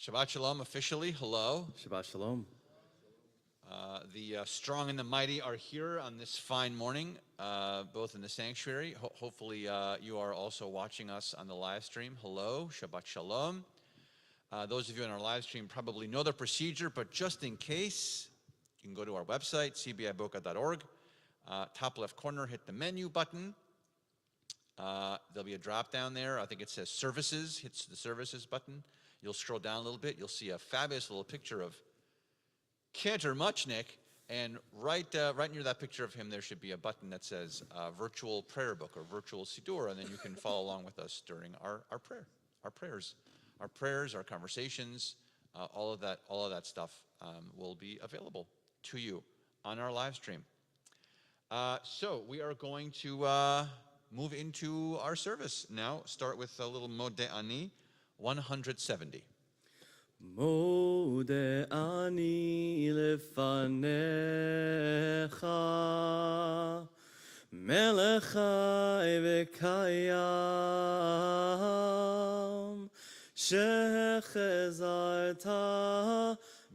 Shabbat Shalom officially, hello. Shabbat Shalom. The strong and the mighty are here on this fine morning, both in the sanctuary. Hopefully you are also watching us on the live stream. Hello, Shabbat Shalom. Those of you on our live stream probably know the procedure, but just in case, you can go to our website, cbiboca.org. Top left corner, hit the menu button. There'll be a drop down there. I think it says Services, hits the Services button. You'll scroll down a little bit. You'll see a fabulous little picture of Cantor Muchnick, and right near that picture of him, there should be a button that says Virtual Prayer Book or Virtual Siddur, and then you can follow along with us during our prayers, our conversations, all of that stuff will be available to you on our live stream. So we are going to move into our service now. Start with a little Modeh Ani, 170. Modeh ani lefanecha, melech chai v'kayam, shechezarta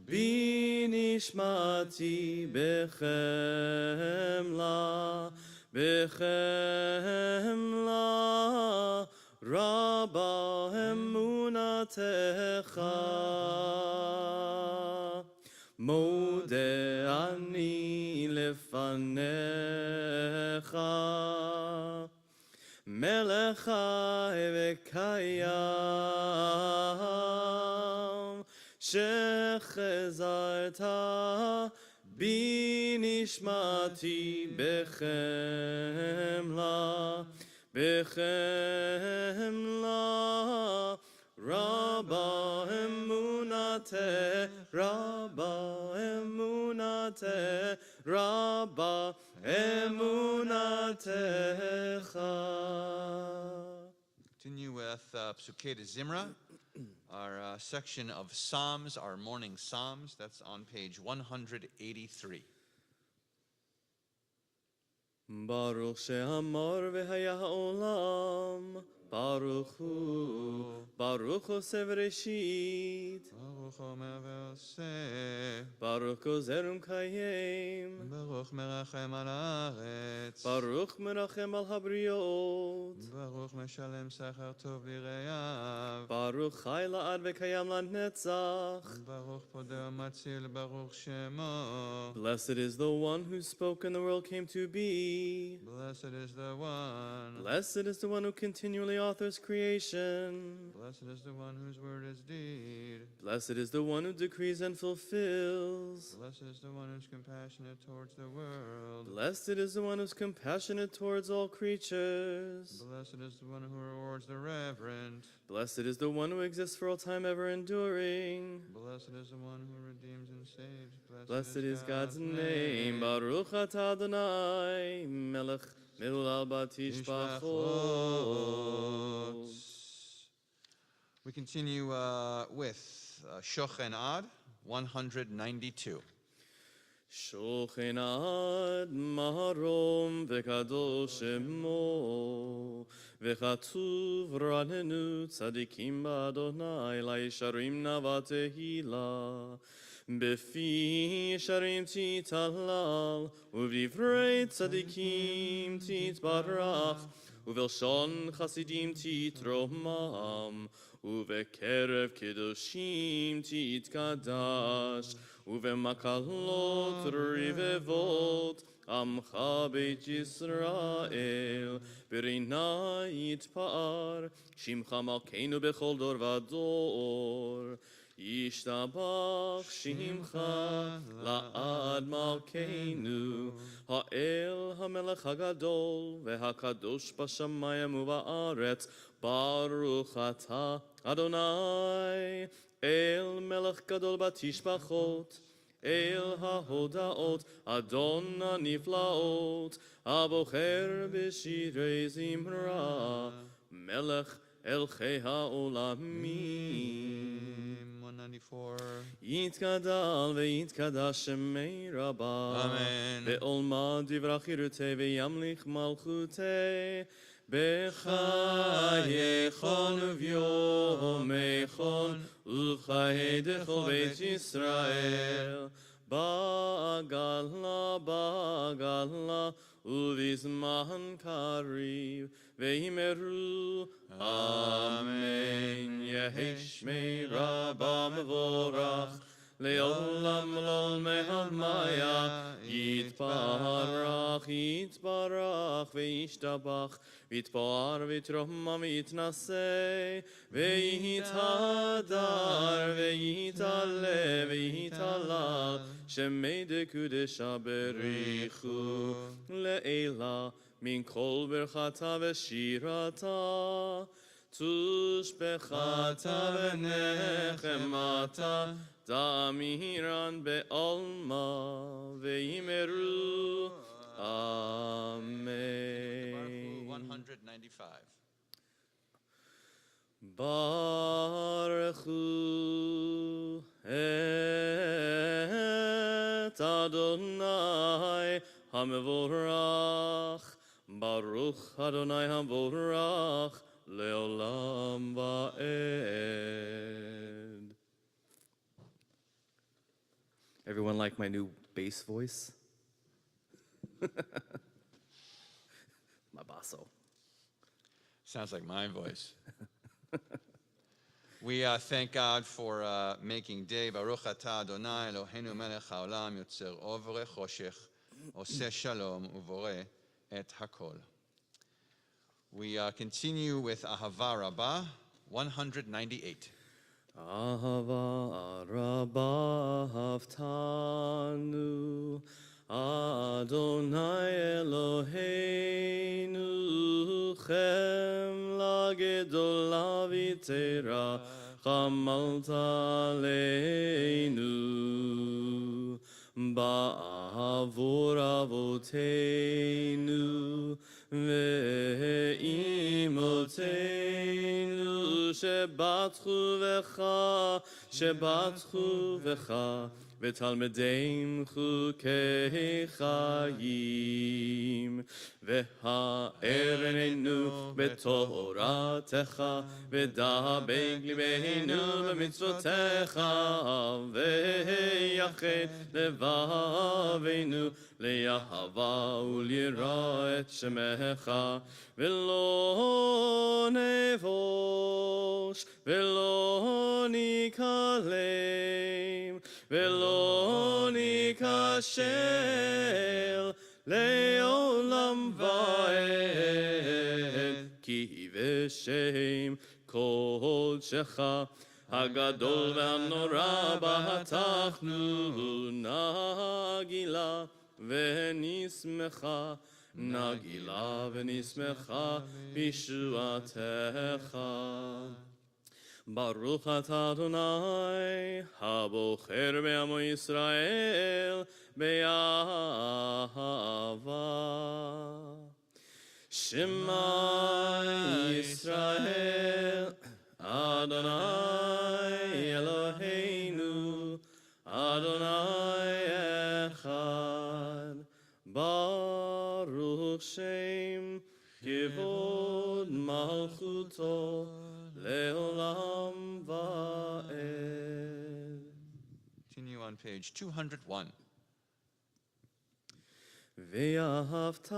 bi nishmati bechemla, Rabba emunatecha, Modeh ani lefanecha, melech chai v'kayam, shechezarta bi nishmati bechemla, Bechemla, Rabba emunate, Rabba emunate, Rabba emunatecha. Continue with Psukei de Zimra, our section of Psalms, our morning Psalms. That's on page 183. Baruch she'amar v'haya ha'olam, Baruch hu Oseh v'reshit, Baruch Omer ve'oseh, Baruch gozer u'mkayem, Baruch merachem al haaretz, Baruch merachem al habriot, Baruch meshalem sachar tov lireyav, Baruch chai la'ad v'kayam la'netzach. Baruch podeh matzil, Baruch shemo. Blessed is the one who spoke and the world came to be. Blessed is the one. Blessed is the one who continually authors creation. Blessed is the one whose word is deed. Blessed is the one who decrees and fulfills. Blessed is the one who's compassionate towards the world. Blessed is the one who's compassionate towards all creatures. Blessed is the one who rewards the reverent. Blessed is the one who exists for all time ever enduring. Blessed is the one who redeems and saves. Blessed is God's name. Baruch atah Adonai, melech melul batishbachot. We continue with Shochen Ad, 192. Shochen ad marom v'kadosh shemo, v'chatuv ranenu tzadikim b'Adonai la'yesharim navatehila, b'fi yesharim titalal, u'v'divrei tzadikim titbarach, u'v'elshon chasidim titromam, u'v'kerev kedoshim titkadash, ובמקלות רבבות עמך בית ישראל ברינה יתפאר שמך מלכנו בכל דור ודור ישתבח שמך לעד מלכנו האל המלך הגדול והקדוש בשמיים ובארץ ברוך אתה אדוני אל מלך גדול בתשבחות, אל ההודעות, אדון הנפלאות, הבוחר בשירי זמרה, מלך אלכי העולמים. 194. יתגדל ויתקדש שמי רבה, אמן. בעולמה דברה חירותי וימליך מלכותי, בחייכון וביומייכון ובחיי דכל בית ישראל. בגלה בגלה ובזמן קריב ואמרו אמן. יהי שמי רבה מבורך לעולם לא מהמיה. יתברך יתברך וישתבח ויתפאר ויתרומם ויתנשא ויתהדר ויתעלה ויתהלל שמי דקודשה בריחו לעילה מן כל ברכתה ושירתה תושבחתה ונחמתה דמירן בעלמה ואמרו אמן. 195. ברכו את אדוני המבורך. ברוך אדוני המבורך לעולם ועד. Everyone like my new bass voice? My basso. Sounds like my voice. We thank God for making day. Baruch atah Adonai Eloheinu melech haolam yotzer or v'choshech oseh shalom uvoreh et hakol. We continue with Ahava Rabbah, 198. Ahava Rabbah haftanu Adonai Eloheinu chemla gedola v'tera chamalta aleinu ba'avur avoteinu ve'imotenu shebatchu v'cha ותלמידיהם חוקי חיים והאר עינינו בתורתך ודבק ליבנו במצוותיך ויחד לבבינו לאהבה וליראה את שמך ולא נבוש ולא ניכלם ולא ניכשל לעולם ועד כי בשם קודשך הגדול והנורא בטחנו נגילה ונשמחה נגילה ונשמחה בישועתך. ברוך אתה אדוני הבוחר בעמו ישראל באהבה. שמע ישראל אדוני אלוהינו אדוני אחד. ברוך שם כבוד מלכותו לעולם ועד. Continue on page 201. ואהבת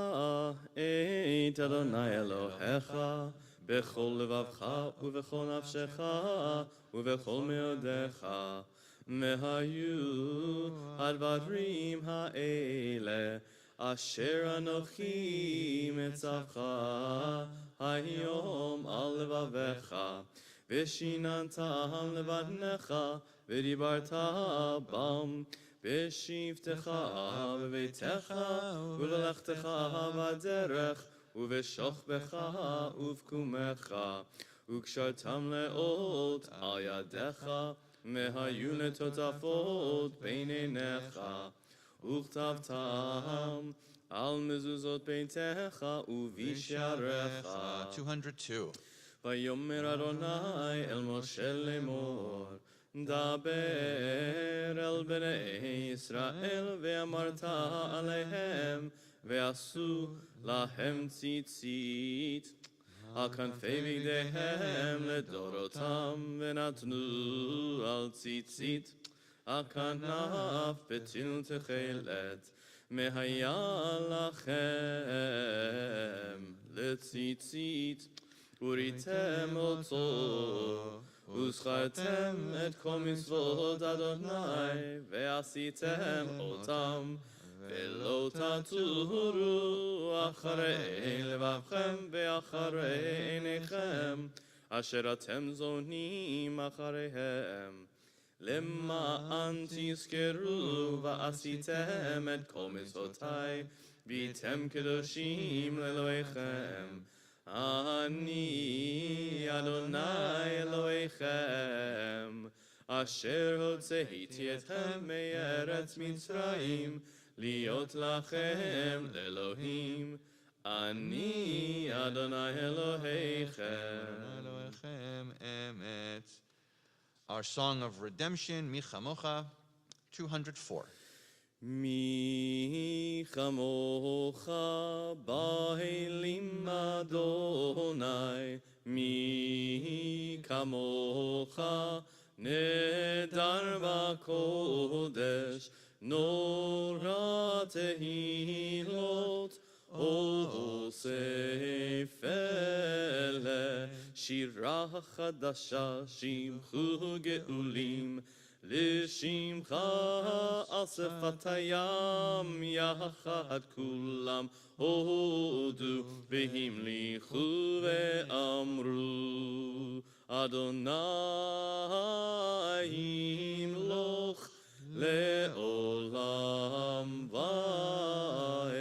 את אדוני אלוהיך בכל לבבך ובכל נפשך ובכל מאודיך. והיו הדברים האלה אשר אנוכי מצווך היום על לבביך ושיננתם לבניך ודיברת בם בשבתך בביתך ובלכתך בדרך ובשוכבך ובקומך וקשרתם לאות על ידיך והיו לטוטפות בין עיניך וכתבתם על מזוזות ביתך ובשעריך. 202. ויאמר אדוני אל משה לאמור דבר אל בני ישראל ואמרת עליהם ועשו להם ציצית על כנפי בגדיהם לדורותם, ונתנו על ציצית על כנף בטיל תכלת, מהיה לכם לציצית, וריתם אותו, וזכרתם את כל מצוות אדוני, ועשיתם אותם, ולא תטורו אחרי לבבכם ואחרי עיניכם, אשר אתם זונים אחריהם. למען תזכרו ועשיתם את כל מצוותי, והייתם קדושים לאלוהיכם. אני אדוני אלוהיכם, אשר הוצאתי אתכם מארץ מצרים, להיות לכם לאלוהים. אני אדוני אלוהיכם. Our song of redemption, Mi Chamocha, 204. מי כמוך באלים אדוני, מי כמוך נדר בקודש, נורא תהילות עושה פלא, שירה חדשה שמחו גאולים, לשמך על שפת הים יחד כולם הודו והמליכו ואמרו, אדוני ימלוך לעולם ועד.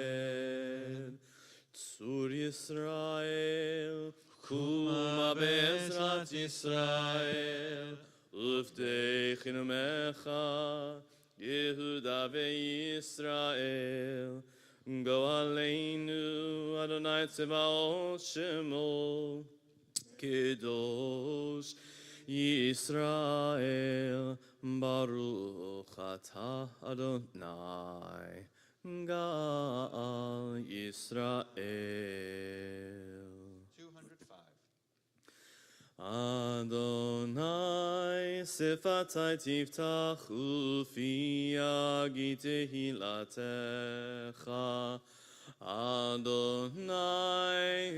צור ישראל קומה בעזרת ישראל, ופדי חינומך יהודה וישראל. גואלנו אדוני צבאות שמו, קדוש ישראל, ברוך אתה אדוני גאל ישראל. 205. אדוני שפתי תפתח ופי יגיד תהילתך. Adonai,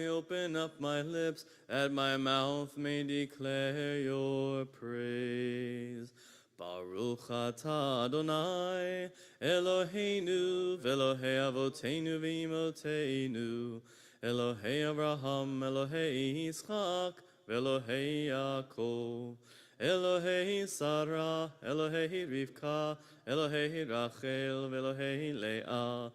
open up my lips, and my mouth may declare your praise. Baruch atah Adonai, Eloheinu, Velohei Avoteinu v'Imotenu, Elohei Abraham, Elohei Yitzchak, Velohei Yaakov, Elohei Sarah, Elohei Rivka, Elohei Rachel, Velohei Leah,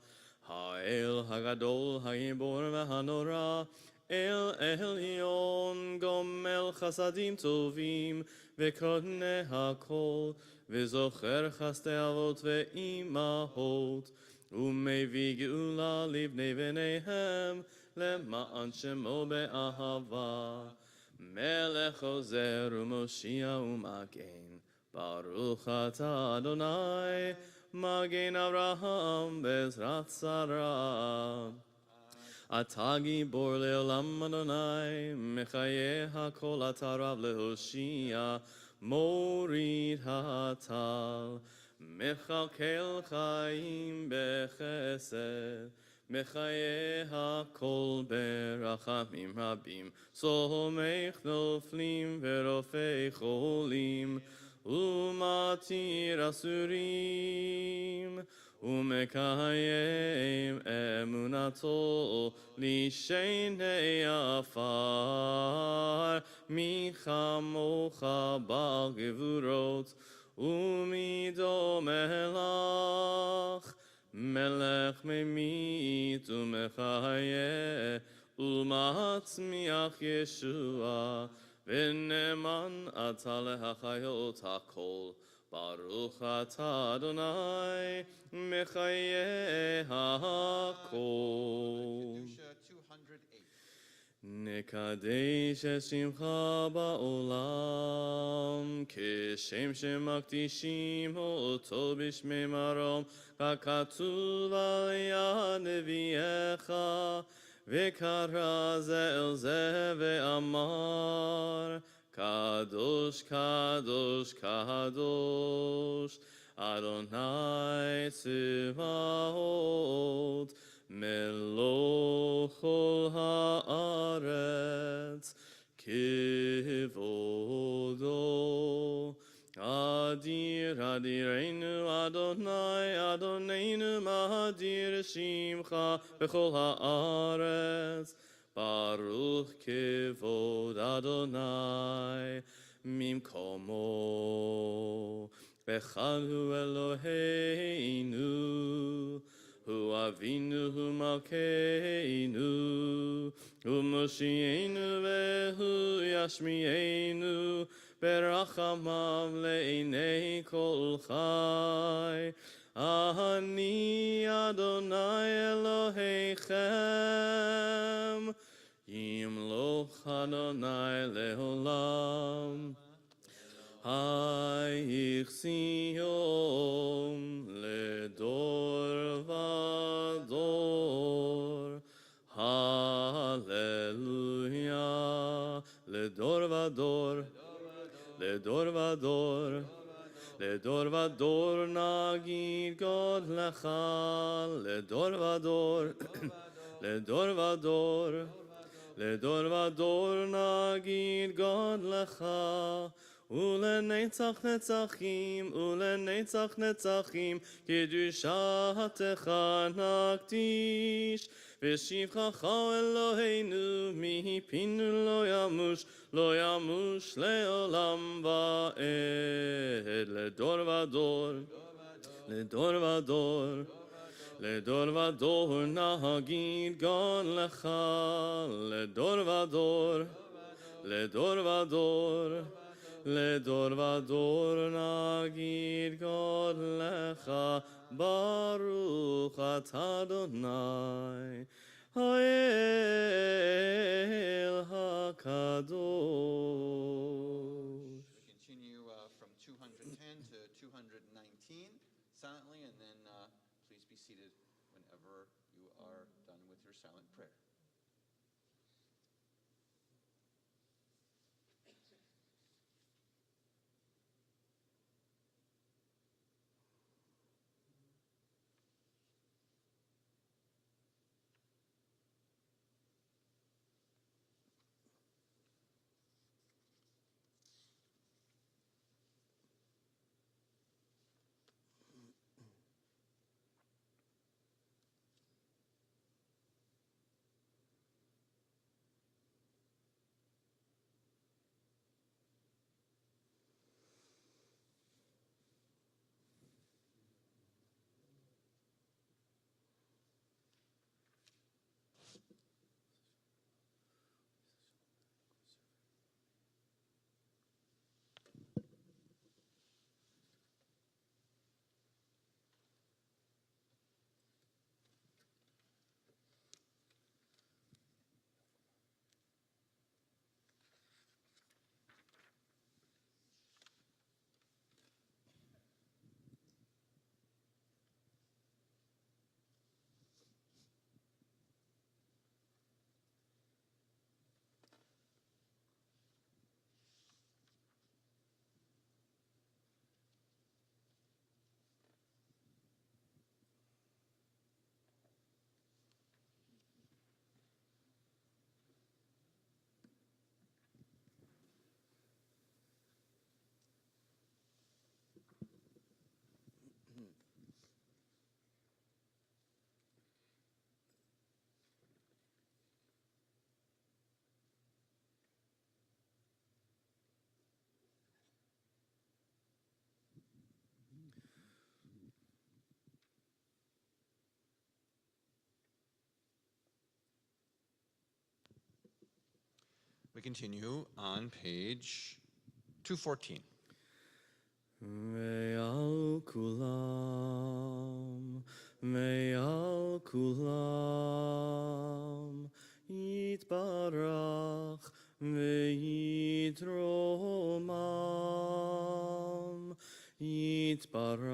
Ha'el Hagadol, Ha'ibor v'Hanora, El Elyon, Gomel Chasadim Tovim, V'Kodnei HaKol, V'Zocher Chasdei Avot V'Imahot, U'Mevi Geula Livnei V'neihem, Lema'an Shemo Be'ahava, Melech Ozer U'Moshia U'Magen, Baruch atah Adonai, Magen Avraham Bezrat Sarah. אתה גיבור לעולם אדוני, מחיה הכל אתה רב להושיע, מוריד הטל, מכלכל חיים בחסד, מחיה הכל ברחמים רבים, סומך נופלים ורופא חולים, ומתיר אסורים, ומקיים אמונתו לשני עפר, מי כמוך בעל גבורות, ומידו מלך, מלך ממית ומחיה, ומצמיח ישוע, ונאמן אתה להחיות הכל. Baruch atah Adonai, mechayeh hakol. Kedusha 208. Nekadesh et shimcha ba'olam, כשם שמקדישים אותו בשמי מרום, ככתוב על יד נביאך, וקרא זה אל זה ואמר, קדוש, קדוש, קדוש, אדוני צבאות, מלוך כל הארץ, כבודו. אדיר אדירנו אדוני, אדוננו מאדיר שמך בכל הארץ. ברוך כבוד אדוני ממקומו. אחד הוא אלוהינו, הוא אבינו, הוא מלכנו, הוא מושיענו והוא ישמיענו, ברחמיו לעיני כל חי. אני אדוני אלוהיכם, ימלוך אדוני לעולם. הייך ציון לדור ודור, הללויה, לדור ודור, לדור ודור, לדור ודור נגיד גודלך, לדור ודור, לדור ודור, לדור ודור נגיד גודלך, ולנצח נצחים, ולנצח נצחים, קדושתך נקדיש. ושבחך אלוהינו מפינו לא ימוש, לא ימוש לעולם ועד. לדור ודור, לדור ודור, לדור ודור נגיד גודלך, לדור ודור, לדור ודור, לדור ודור נגיד גודלך. ברוך אתה אדוני האל הקדוש. Continue from 210 to 219 silently, and then please be seated whenever you are done with your silent prayer. We continue on page 214. Me'al kulam, me'al kulam, yitbarach ve'yitromam. יתברך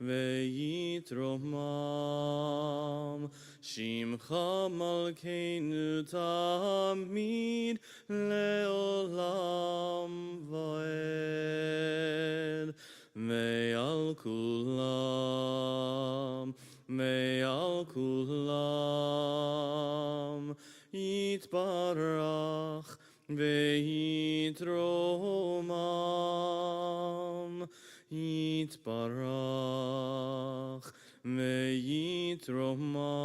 ויתרומם שמך מלכנו תמיד לעולם ועד מעל כולם יתברך ויתרומם יתברך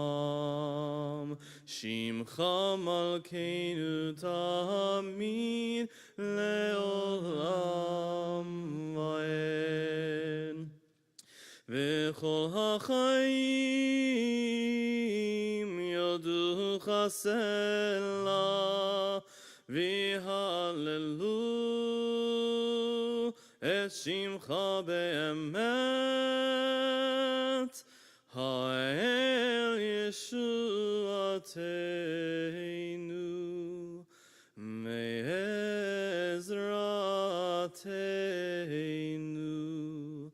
ויתרומם שמך מלכנו תמיד לעולם ועד וכל החיים יודוך סלע והללו את שמך באמת האל ישועתנו מעזרתנו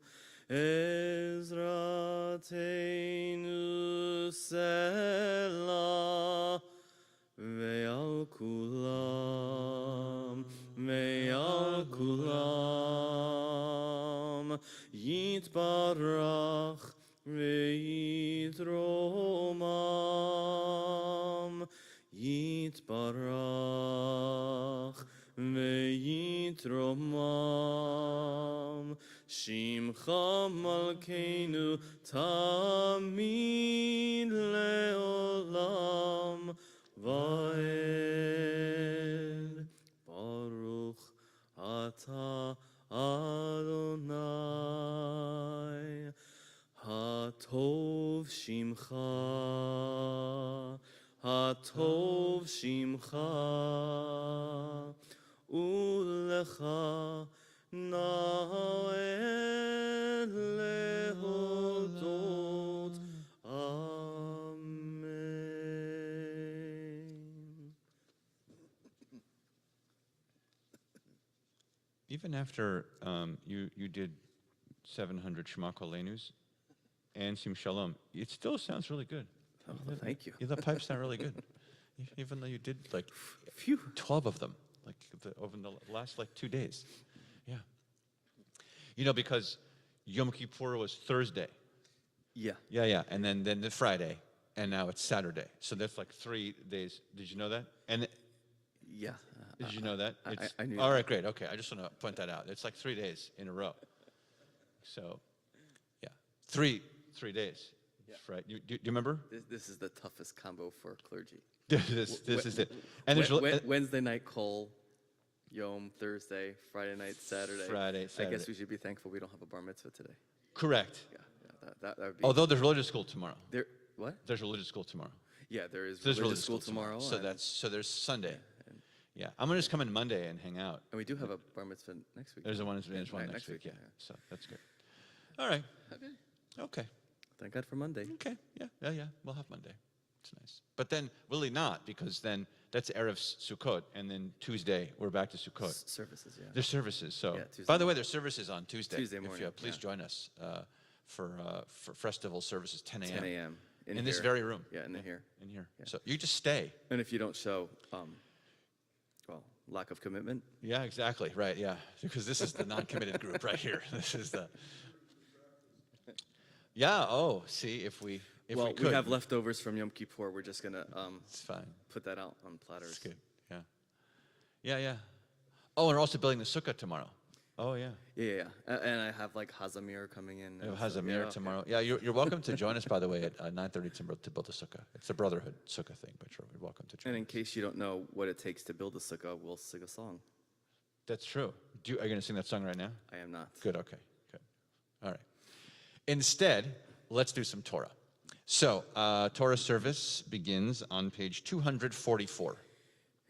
עזרתנו סלע ועל כולם יתברך ויתרומם יתברך ויתרומם שמך מלכנו תמיד לעולם ועד ברוך אתה אדוני הטוב שמך ולך נאה להודות אמן. Even after you did 700 Shema Kolenus and Sim Shalom, it still sounds really good. Oh, thank you. The pipes sound really good, even though you did like Phew. 12 of them, like over the last 2 days. Yeah. You know, because Yom Kippur was Thursday. Yeah. Yeah, and then the Friday, and now it's Saturday. So that's 3 days. Did you know that? And Yeah. did you know that? I knew All that. right, great. Okay, I just want to point that out. It's 3 days in a row. So, yeah, three days. Yeah. Right. Do you remember? This is the toughest combo for clergy. this is it. And there's Wednesday night Kol, Yom Thursday, Friday night Saturday. Friday, I Saturday. guess we should be thankful we don't have a bar mitzvah today. Correct. Yeah, that would be. Although there's religious school tomorrow. What? There's religious school tomorrow. Yeah, there is There's religious school tomorrow. So and- there's Sunday. and- Yeah, I'm gonna just come in Monday and hang out. And we do have a bar mitzvah next week. There's one next week. Yeah. So that's good. All right. Okay. Thank God for Monday. Okay. Yeah. We'll have Monday. It's nice. But then really not, because then that's Erev Sukkot, and then Tuesday we're back to Sukkot. Services, yeah. There's services. So, Yeah, Tuesday by the way, there's services on Tuesday. Tuesday If morning, you please yeah. join us for festival services, 10 a.m. 10 a.m. in this here. very room. Yeah, in here. In here. Yeah. So you just stay. And if you don't show, lack of commitment. Yeah, exactly. Right. Yeah, because this is the non-committed group right here. This is the. Yeah. Oh, see, if we we could. have leftovers from Yom Kippur. We're just gonna It's fine. put that out on platters. It's good. Yeah. Oh, and we're also building the sukkah tomorrow. Oh, yeah. Yeah. And I have Hazamir coming in. We have and so- Hazamir yeah, tomorrow. okay. Yeah, you're welcome to join us, by the way, at 9:30 to build the sukkah. It's a brotherhood sukkah thing, but you're welcome to join And in us. case you don't know what it takes to build a sukkah, we'll sing a song. That's true. Are you going to sing that song right now? I am not. Good, okay, good. All right. Instead, let's do some Torah. So, Torah service begins on page 244.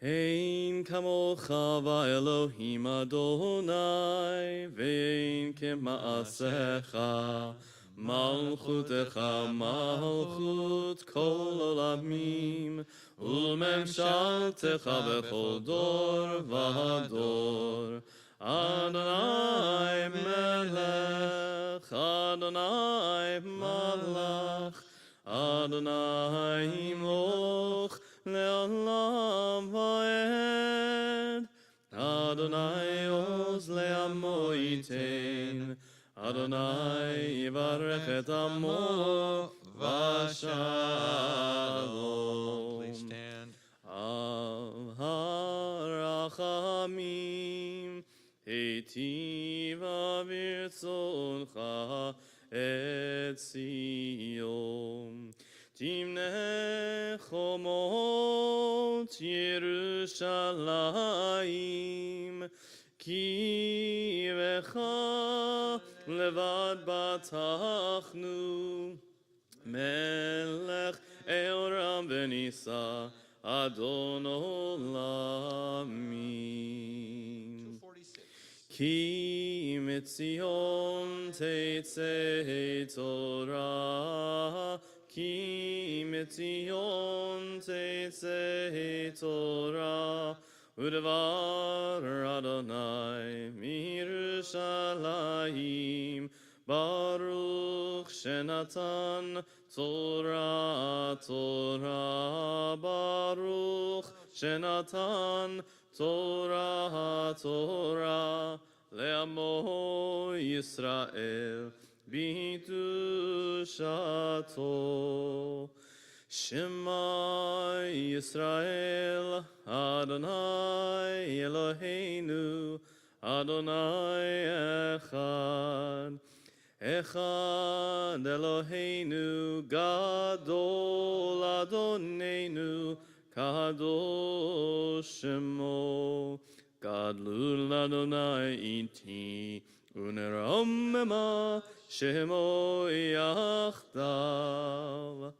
Ein kamocha va'elohim Adonai ve'ein kema'asecha malchutecha malchut kol olamim ulmemshaltecha bechol dor v'ador Adonai melech, Adonai malach, Adonai yimloch le'olam va'ed. Adonai oz le'amo yitein, Adonai yivarech et amo v'shalom. Please stand. Al harachamim heitiva v'rtzoncha et Zion. Timneh chomot Yerushalayim, ki becha levad batachnu. Melech Eoram v'nisa Adon olamim. 246. Ki mitzion teitzei Torah, ki mitzion teitzei Torah, udevar Adonai mirushalayim, Baruch Shenatan Torah, Torah, Baruch Shenatan Torah, Torah, Le'amo Yisrael, B'Hidushato. Shema Yisrael, Adonai Eloheinu, Adonai Echad. Echad Eloheinu, Gadol Adonenu, Kadosh Shemo, Gadlul Adonai iti, Uneromema Shemo Yachdav.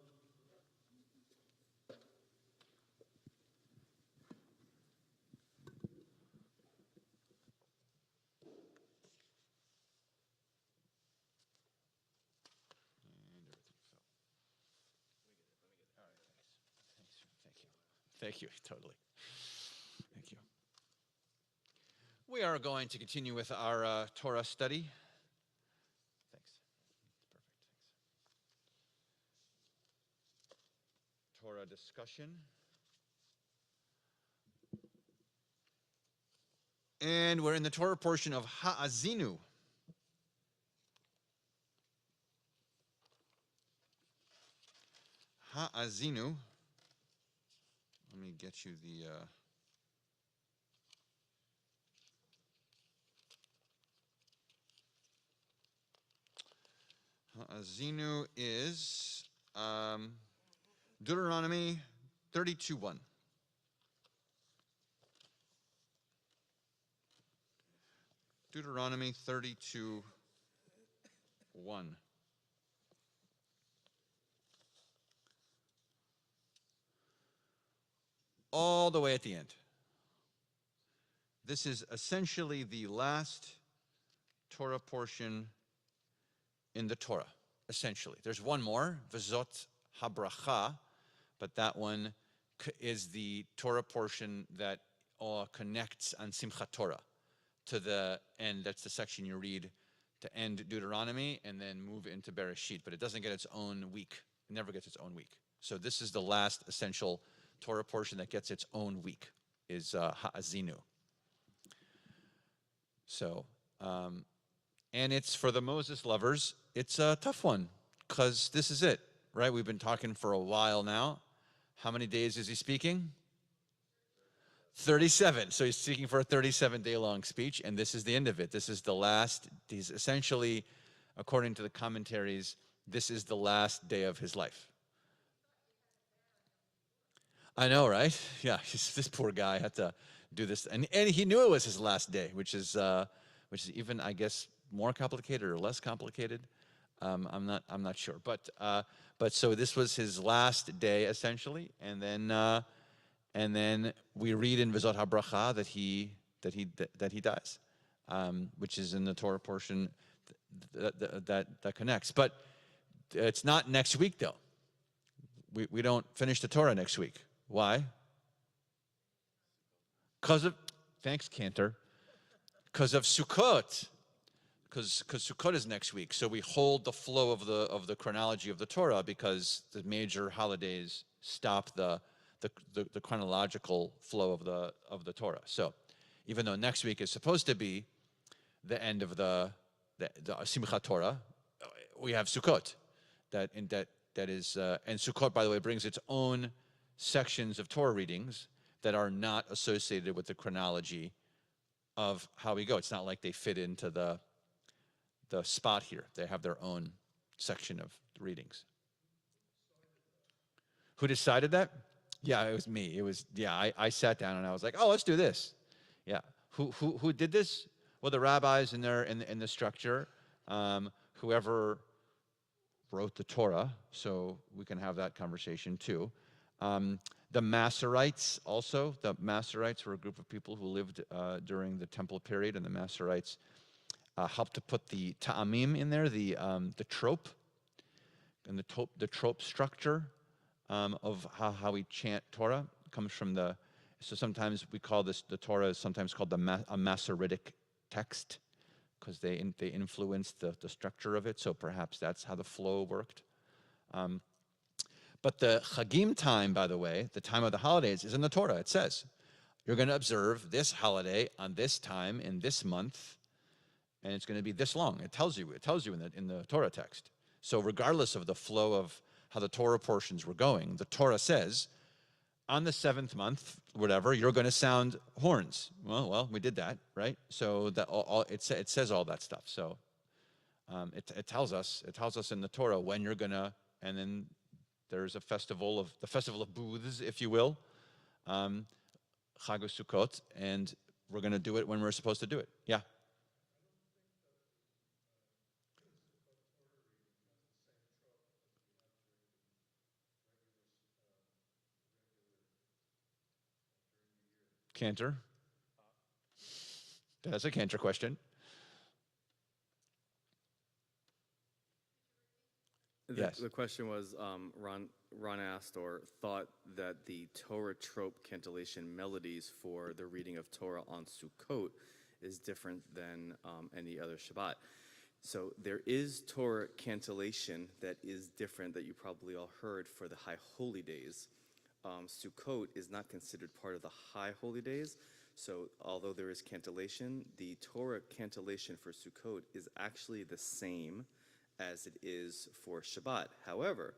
Thank you, totally. Thank you. We are going to continue with our Torah study. Thanks. Perfect. Thanks. Torah discussion. And we're in the Torah portion of Ha'azinu. Ha'azinu. Let me get you the... Ha'azinu is Deuteronomy 32:1. Deuteronomy 32:1. All the way at the end. This is essentially the last Torah portion in the Torah, essentially. There's one more, V'zot habracha, but that one is the Torah portion that connects on Simchat Torah to the end. That's the section you read to end Deuteronomy and then move into Bereshit, but it doesn't get its own week. It never gets its own week. So this is the last essential Torah portion that gets its own week, is Ha'azinu. So, and it's for the Moses lovers, it's a tough one, because this is it, right? We've been talking for a while now. How many days is he speaking? 37. So he's speaking for a 37-day-long speech, and this is the end of it. This is the last. He's essentially, according to the commentaries, this is the last day of his life. I know, right? Yeah, this poor guy had to do this, and he knew it was his last day, which is even, I guess, more complicated or less complicated. I'm not sure, but so this was his last day essentially, and then we read in V'zot HaBracha that he dies, which is in the Torah portion that connects. But it's not next week though. We don't finish the Torah next week. Why? Thanks, Cantor. Because of Sukkot. Because Sukkot is next week, so we hold the flow of the chronology of the Torah because the major holidays stop the chronological flow of the Torah. So, even though next week is supposed to be the end of the Simchat Torah, we have Sukkot. That is, and Sukkot, by the way, brings its own sections of Torah readings that are not associated with the chronology of how we go. It's not like they fit into the spot here. They have their own section of readings. Who decided that? Yeah, it was me. It was, yeah, I sat down and I was like, oh, let's do this. Yeah. Who did this? Well, the rabbis in the structure, whoever wrote the Torah, so we can have that conversation too. The Masoretes also. The Masoretes were a group of people who lived during the Temple period, and the Masoretes helped to put the ta'amim in there, the trope, and the trope structure of how we chant Torah comes from the. So sometimes we call this, the Torah is sometimes called a Masoretic text because they influenced the structure of it. So perhaps that's how the flow worked. But the Chagim time, by the way, the time of the holidays, is in the Torah. It says you're going to observe this holiday on this time in this month, and it's going to be this long. It tells you in the Torah text. So regardless of the flow of how the Torah portions were going, the Torah says, on the 7th month, whatever, you're going to sound horns. Well, we did that, right? So that it says all that stuff. So it tells us in the Torah when you're going to, and then there's the festival of booths, if you will, Chag Sukkot, and we're going to do it when we're supposed to do it. Yeah. Cantor? That's a Cantor question. Yes. The question was, Ron asked or thought that the Torah trope cantillation melodies for the reading of Torah on Sukkot is different than any other Shabbat. So there is Torah cantillation that is different that you probably all heard for the High Holy Days. Sukkot is not considered part of the High Holy Days. So although there is cantillation, the Torah cantillation for Sukkot is actually the same as it is for Shabbat. However,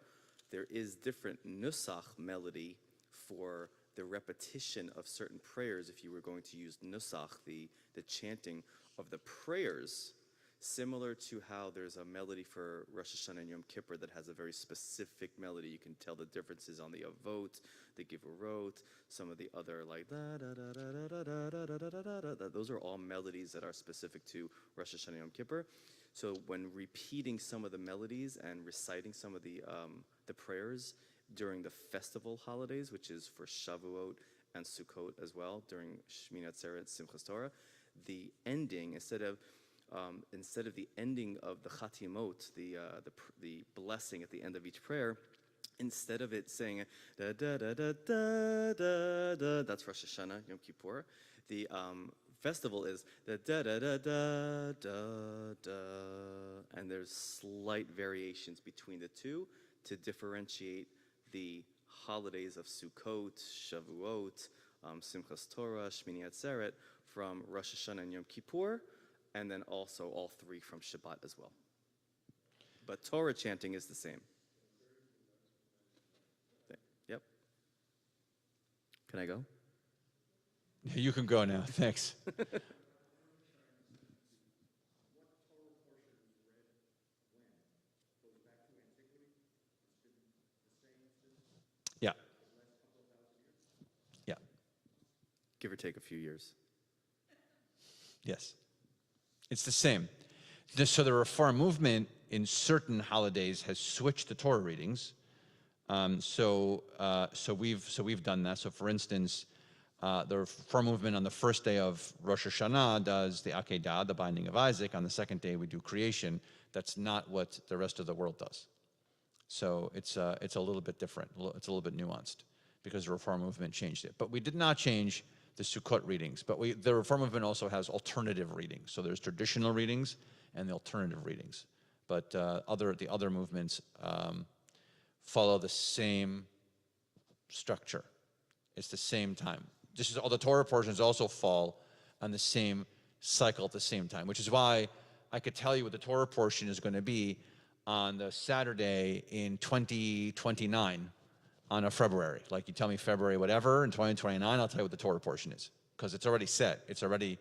there is different nusach melody for the repetition of certain prayers if you were going to use nusach, the chanting of the prayers, similar to how there's a melody for Rosh Hashanah and Yom Kippur that has a very specific melody. You can tell the differences on the avot, the givorot, some of the other like da da da da da da da da da da da. Those are all melodies that are specific to Rosh Hashanah and Yom Kippur. So when repeating some of the melodies and reciting some of the prayers during the festival holidays, which is for Shavuot and Sukkot as well, during Shmini Atzeret, Simchas Torah, the ending, instead of the ending of the Chatimot, the blessing at the end of each prayer, instead of it saying da da da da da da da, that's Rosh Hashanah, Yom Kippur. The festival is da da da da da da da, and there's slight variations between the two to differentiate the holidays of Sukkot, Shavuot, Simchas Torah, Shmini Atzeret from Rosh Hashanah and Yom Kippur, and then also all three from Shabbat as well. But Torah chanting is the same. Yep. Can I go? You can go now. Thanks. Yeah. Yeah. Give or take a few years. Yes. It's the same. So the Reform movement in certain holidays has switched the Torah readings. So we've done that. So for instance, the Reform movement on the first day of Rosh Hashanah does the Akedah, the binding of Isaac. On the second day, we do creation. That's not what the rest of the world does. So it's a little bit different. It's a little bit nuanced because the Reform movement changed it. But we did not change the Sukkot readings. But the Reform Movement also has alternative readings. So there's traditional readings and the alternative readings. But the other movements follow the same structure. It's the same time. All the Torah portions also fall on the same cycle at the same time, which is why I could tell you what the Torah portion is going to be on the Saturday in 2029 on a February. Like you tell me February whatever, in 2029, I'll tell you what the Torah portion is, because it's already set. It's already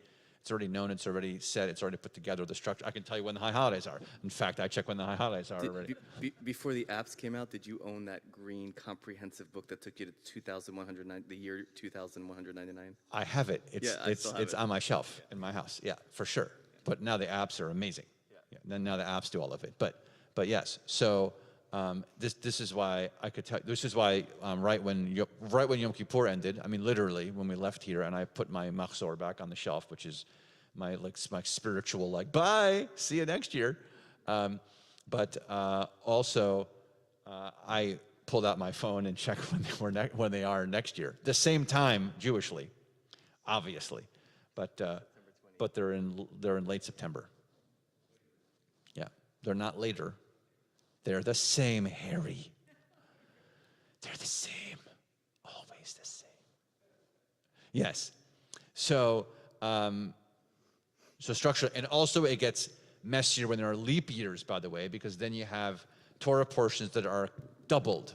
known, it's already set, it's already put together, the structure. I can tell you when the high holidays are. In fact, I check when the high holidays are already. Before the apps came out, did you own that green comprehensive book that took you to the year 2199? I have it. It's it. on my shelf in my house. Yeah, for sure. But now the apps are amazing. Yeah. Then now the apps do all of it. But yes. So this is why I could tell. This is why right when Yom Kippur ended, I mean literally when we left here, and I put my machzor back on the shelf, which is my spiritual bye, see you next year. But also I pulled out my phone and checked when they are next year. The same time Jewishly, obviously, but they're in late September. Yeah, they're not later. They're the same, Harry. They're the same, always the same. Yes. So structure, and also it gets messier when there are leap years, by the way, because then you have Torah portions that are doubled.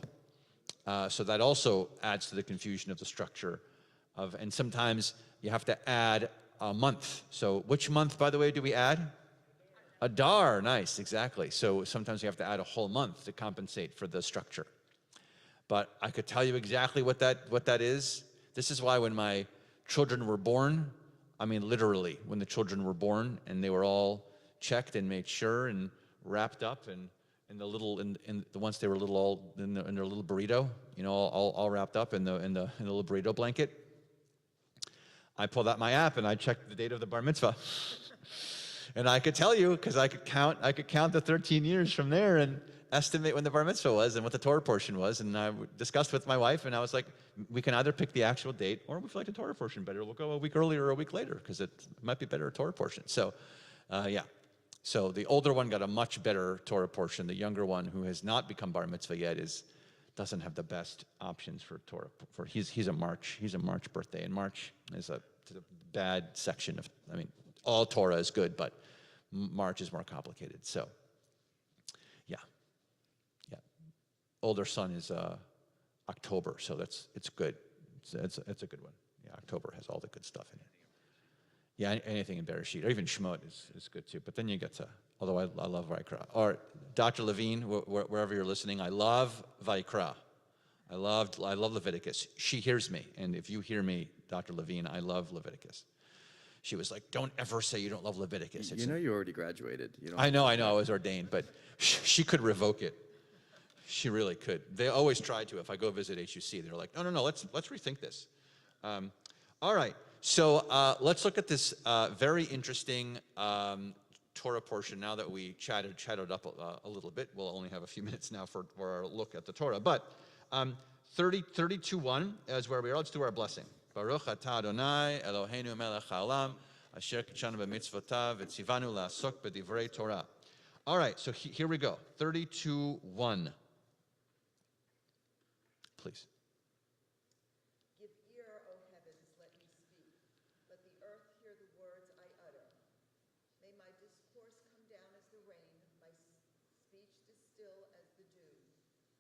So that also adds to the confusion of the structure and sometimes you have to add a month. So which month, by the way, do we add? Adar, nice, exactly. So sometimes you have to add a whole month to compensate for the structure. But I could tell you exactly what that is. This is why when my children were born, I mean literally, when the children were born and they were all checked and made sure and wrapped up and once they were little, all in their little burrito, all wrapped up in the little burrito blanket. I pulled out my app and I checked the date of the bar mitzvah. And I could tell you, because I could count the 13 years from there and estimate when the bar mitzvah was and what the Torah portion was. And I discussed with my wife, and I was like, we can either pick the actual date, or if we like the Torah portion better, we'll go a week earlier or a week later, because it might be better a Torah portion. So, yeah. So the older one got a much better Torah portion. The younger one, who has not become bar mitzvah yet, doesn't have the best options for Torah. He's a March birthday, and March is a bad section of. I mean, all Torah is good, but March is more complicated. So, yeah. Older son is October, so it's good. It's a good one. Yeah, October has all the good stuff in it. Yeah, anything in Bereshit, or even Shemot is good too. But then you get to, although I love Vayikra. Or Dr. Levine, wherever you're listening, I love Vayikra. I love Leviticus. She hears me, and if you hear me, Dr. Levine, I love Leviticus. She was like, don't ever say you don't love Leviticus. You already graduated. I know, I was ordained, but she could revoke it. She really could. They always try to. If I go visit HUC, they're like, no, let's rethink this. All right, so let's look at this very interesting Torah portion now that we chatted up a little bit. We'll only have a few minutes now for our look at the Torah. But 32:1 is where we are. Let's do our blessing. Baruch atah Adonai Eloheinu melech haolam asher kitshanu b'mitzvotav v'tzivanu la'asok b'divrei Torah. All right, so here we go. 32:1. Please. Give ear, O heavens, let me speak. Let the earth hear the words I utter. May my discourse come down as the rain, my speech distill as the dew,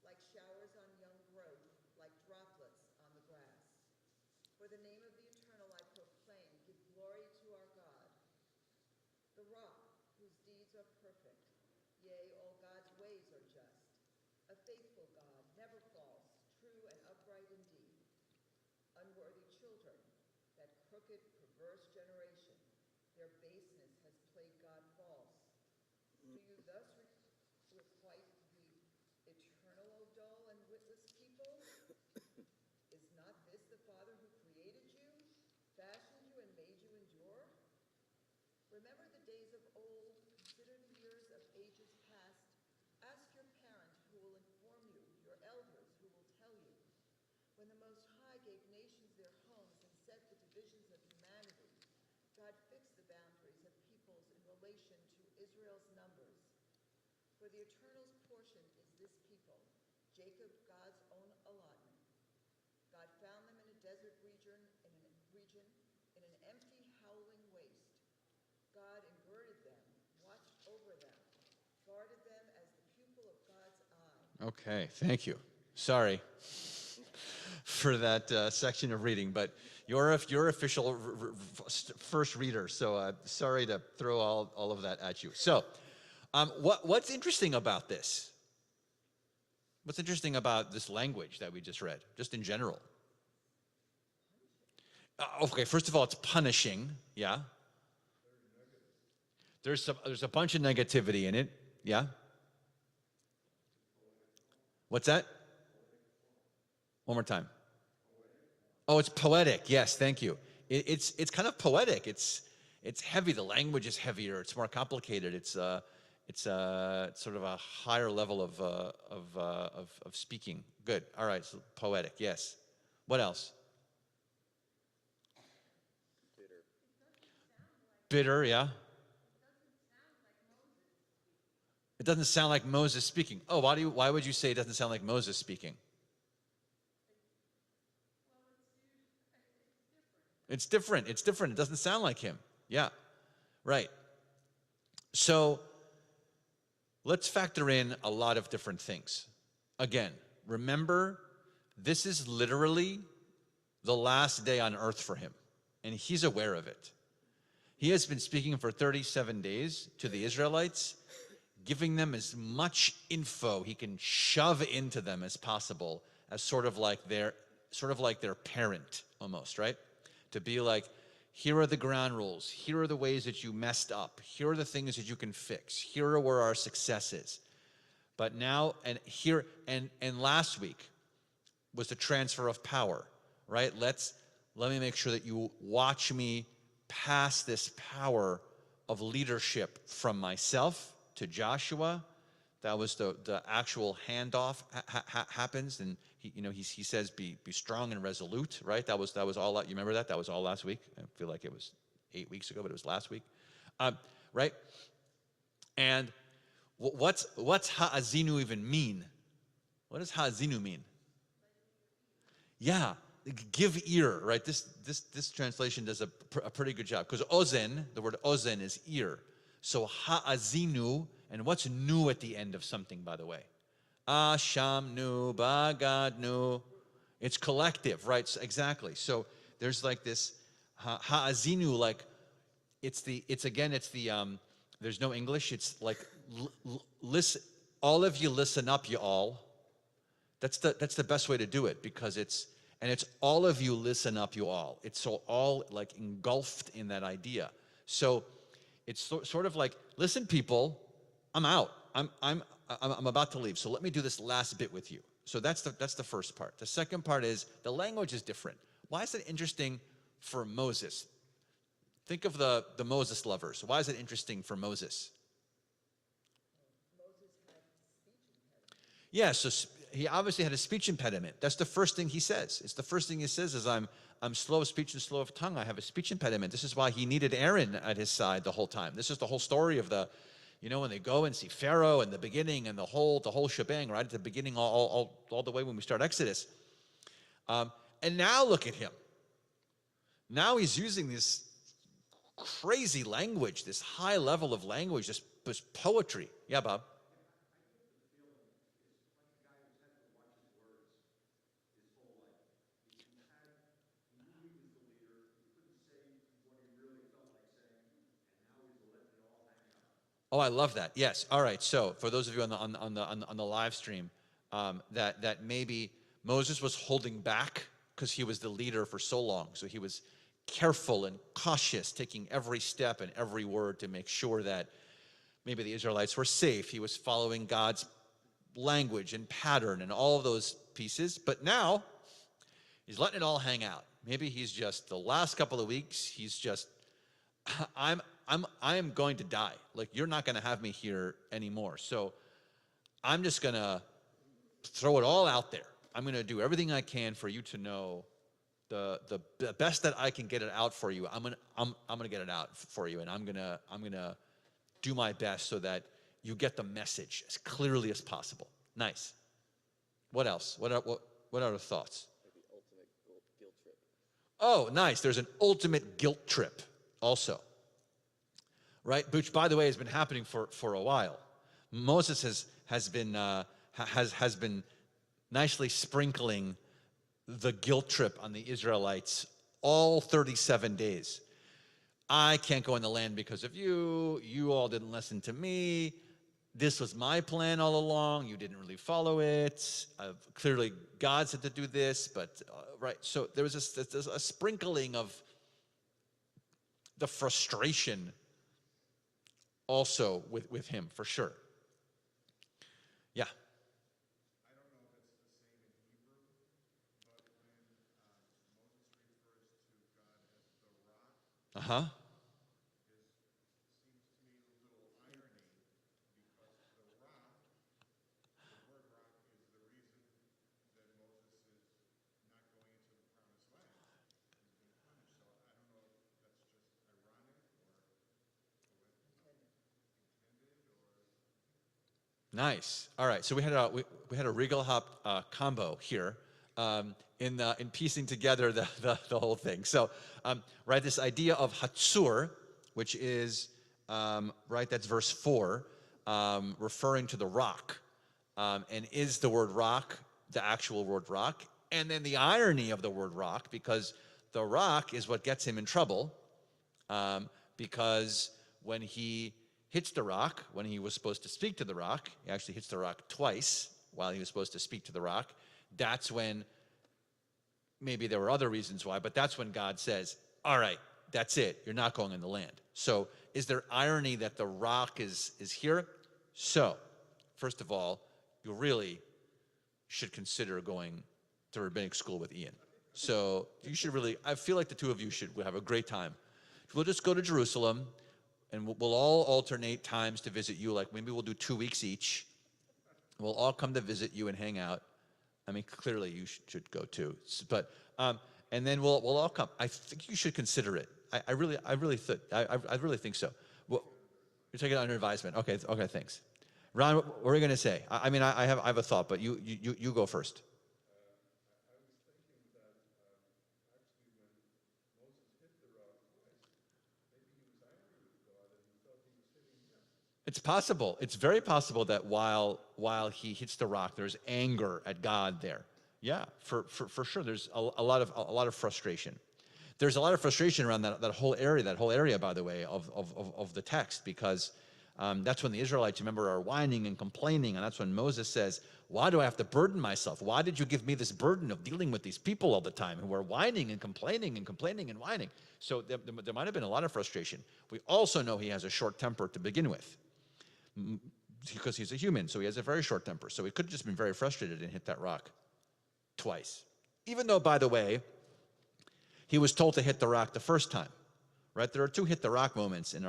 like showers on young growth, like droplets on the grass. For the name of the Eternal I proclaim, give glory to our God. The rock, whose deeds are perfect, yea, all God's ways are just. A faithful God, never false, true and upright indeed. Unworthy children, that crooked, perverse generation, their baseness has played God false. Do you thus requite the Eternal, O dull and witless people? Is not this the Father who created you, fashioned you, and made you endure? Remember the days of old, consider the years of ages past. Ask your parent who will inform you, your elders who will tell you. When the Most High gave nations their homes and said to divisions of humanity, God fixed the boundaries of peoples in relation to Israel's numbers. For the Eternal's portion is this people, Jacob, God's own allotment. God found them in a desert region, in an empty, howling waste. God girded them, watched over them, guarded them as the pupil of God's eye. Okay, thank you. Sorry for that section of reading, but you're official first reader, so sorry to throw all of that at you. So, what's interesting about this? What's interesting about this language that we just read, just in general? Okay, first of all, it's punishing, yeah. There's a bunch of negativity in it, yeah. What's that? One more time. Oh, it's poetic. Yes, thank you. It's kind of poetic. It's heavy. The language is heavier. It's more complicated. It's sort of a higher level of speaking. Good. All right. So poetic. Yes. What else? Bitter. Yeah. It doesn't sound like Moses speaking. Oh, why would you say it doesn't sound like Moses speaking? It's different. It's different. It doesn't sound like him. Yeah. Right. So let's factor in a lot of different things. Again, remember, this is literally the last day on earth for him, and he's aware of it. He has been speaking for 37 days to the Israelites, giving them as much info he can shove into them as possible, as sort of like their parent almost, right? To be like, here are the ground rules. Here are the ways that you messed up. Here are the things that you can fix. Here are where our success is. But now, and last week was the transfer of power, right? Let me make sure that you watch me pass this power of leadership from myself to Joshua. That was the actual handoff happens, and he says be strong and resolute, right? That was all. You remember that? That was all last week. I feel like it was 8 weeks ago, but it was last week, right? And what's ha'azinu even mean? What does ha'azinu mean? Yeah, give ear, right? This translation does a pretty good job, because ozen, the word ozen is ear. So ha'azinu, and what's nu at the end of something, by the way? Ashamnu, bagadnu. It's collective, right? So, exactly. So there's like this ha'azinu, like it's the there's no English. It's like listen, all of you listen up, you all. That's the best way to do it, because it's all of you listen up, you all. It's so all like engulfed in that idea. So it's sort of like, listen, people, I'm out. I'm about to leave. So let me do this last bit with you. So that's the first part. The second part is the language is different. Why is it interesting for Moses? Think of the Moses lovers. Why is it interesting for Moses? Moses had speech impediment. Yeah, so he obviously had a speech impediment. That's the first thing he says. It's the first thing he says is, I'm slow of speech and slow of tongue. I have a speech impediment. This is why he needed Aaron at his side the whole time. This is the whole story of when they go and see Pharaoh in the beginning, and the whole shebang, right at the beginning, all the way when we start Exodus. And now look at him. Now he's using this crazy language, this high level of language, this poetry. Yeah, Bob? Oh, I love that. Yes. All right. So for those of you on the live stream, that maybe Moses was holding back because he was the leader for so long. So he was careful and cautious, taking every step and every word to make sure that maybe the Israelites were safe. He was following God's language and pattern and all of those pieces. But now he's letting it all hang out. Maybe he's just, the last couple of weeks, he's just, I am going to die. Like, you're not going to have me here anymore. So I'm just going to throw it all out there. I'm going to do everything I can for you to know the best that I can get it out for you, I'm gonna get it out for you, and I'm gonna do my best so that you get the message as clearly as possible. Nice. What else? What other thoughts? The ultimate guilt trip. Oh, nice. There's an ultimate guilt trip also, right? Which, by the way, has been happening for a while. Moses has been nicely sprinkling the guilt trip on the Israelites all 37 days. I can't go in the land because of you. You all didn't listen to me. This was my plan all along. You didn't really follow it. Clearly, God said to do this, but right. So there was a sprinkling of the frustration also with him, for sure. Yeah. I don't know if it's the same in Hebrew, but when Moses refers to God as the rock, Uh-huh. seems to me a little irony because the rock, the word rock is the reason that Moses is not going into the promised land. He's being punished. So I don't know if that's just ironic or intended or. Nice. All right. So we had a Regal Hop combo here in piecing together the whole thing. So right, this idea of Hatsur, which is right, that's verse 4, referring to the rock, and is the word rock the actual word rock? And then the irony of the word rock, because the rock is what gets him in trouble, because when he hits the rock, when he was supposed to speak to the rock, he actually hits the rock twice while he was supposed to speak to the rock. That's when, maybe there were other reasons why, but that's when God says, all right, that's it, you're not going in the land. So is there irony that the rock is here? So, first of all, you really should consider going to rabbinic school with Ian. So you should really, I feel like the two of you should have a great time. We'll just go to Jerusalem, and we'll all alternate times to visit you. Like maybe we'll do 2 weeks each. We'll all come to visit you and hang out. I mean, clearly you should go too. But and then we'll all come. I think you should consider it. I really think so. Well, you're taking it under advisement. Okay, thanks. Ron, what were you going to say? I mean, I have a thought, but you go first. I was thinking that actually when Moses hit the rock twice, maybe he was angry with God and he thought he was hitting him. It's possible. It's very possible that while he hits the rock, there's anger at God there. Yeah, for sure. There's a lot of frustration. There's a lot of frustration around that whole area, by the way, of the text, because that's when the Israelites, remember, are whining and complaining, and that's when Moses says, why do I have to burden myself? Why did you give me this burden of dealing with these people all the time who are whining and complaining and whining? So there might have been a lot of frustration. We also know he has a short temper to begin with, because he's a human, so he has a very short temper. So he could have just been very frustrated and hit that rock twice. Even though, by the way, he was told to hit the rock the first time, right? There are 2 hit the rock moments in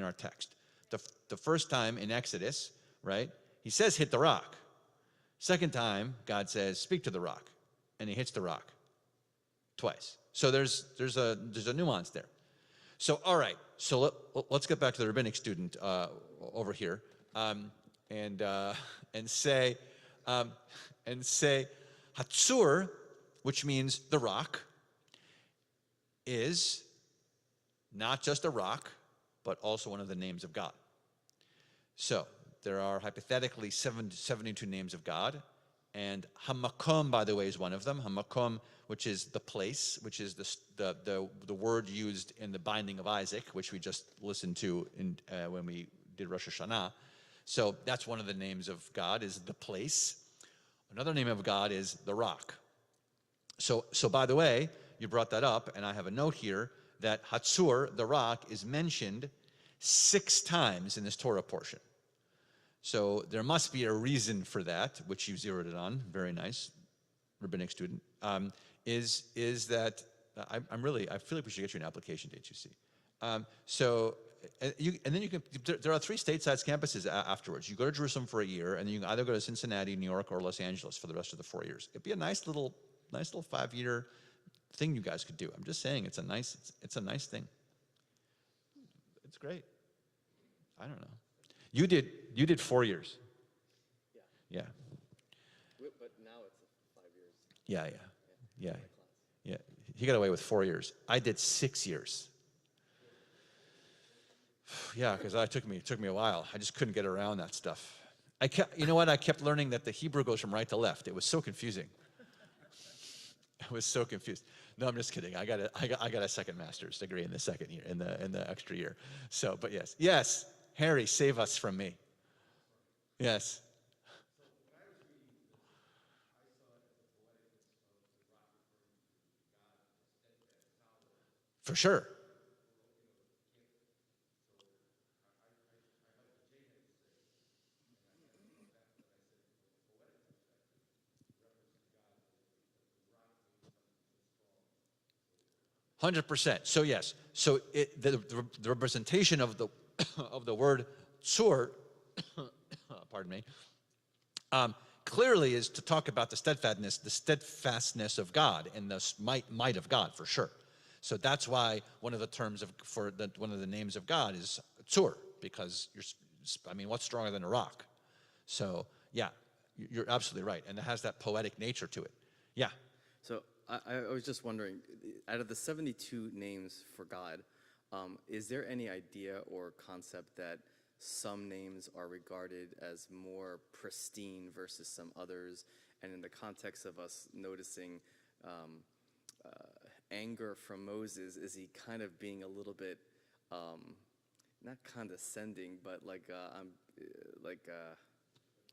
our text. The first time in Exodus, right? He says hit the rock. Second time, God says speak to the rock, and he hits the rock twice. So there's a nuance there. So all right, so let's get back to the rabbinic student over here, and say Hatsur, which means the rock, is not just a rock, but also one of the names of God. So there are hypothetically 72 names of God, and Hamakom, by the way, is one of them. Hamakom, which is the place, which is the word used in the binding of Isaac, which we just listened to when we did Rosh Hashanah. So that's one of the names of God, is the place. Another name of God is the rock. So by the way, you brought that up, and I have a note here that Hatsur, the rock, is mentioned 6 times in this Torah portion. So there must be a reason for that, which you zeroed it on. Very nice, rabbinic student. Is that I feel like we should get you an application to HUC. There are 3 stateside campuses afterwards. You go to Jerusalem for a year, and then you can either go to Cincinnati, New York, or Los Angeles for the rest of the 4 years. It'd be a nice little 5-year thing you guys could do. I'm just saying it's a nice thing. It's great. I don't know. You did 4 years. Yeah. But now it's 5 years. Yeah. He got away with 4 years. I did 6 years. Yeah, because it took me a while. I just couldn't get around that stuff. I kept learning that the Hebrew goes from right to left. It was so confusing. I was so confused. No, I'm just kidding. I got a second master's degree in the second year, in the extra year. So, but yes, Harry, save us from me. Yes. For sure. 100%. So yes. So the representation of the of the word tzur, pardon me, clearly is to talk about the steadfastness of God and the might of God, for sure. So that's why one of the names of God is tzur, because what's stronger than a rock? So yeah, you're absolutely right, and it has that poetic nature to it. Yeah. So I was just wondering, out of the 72 names for God, is there any idea or concept that some names are regarded as more pristine versus some others? And in the context of us noticing anger from Moses, is he kind of being a little bit, not condescending, but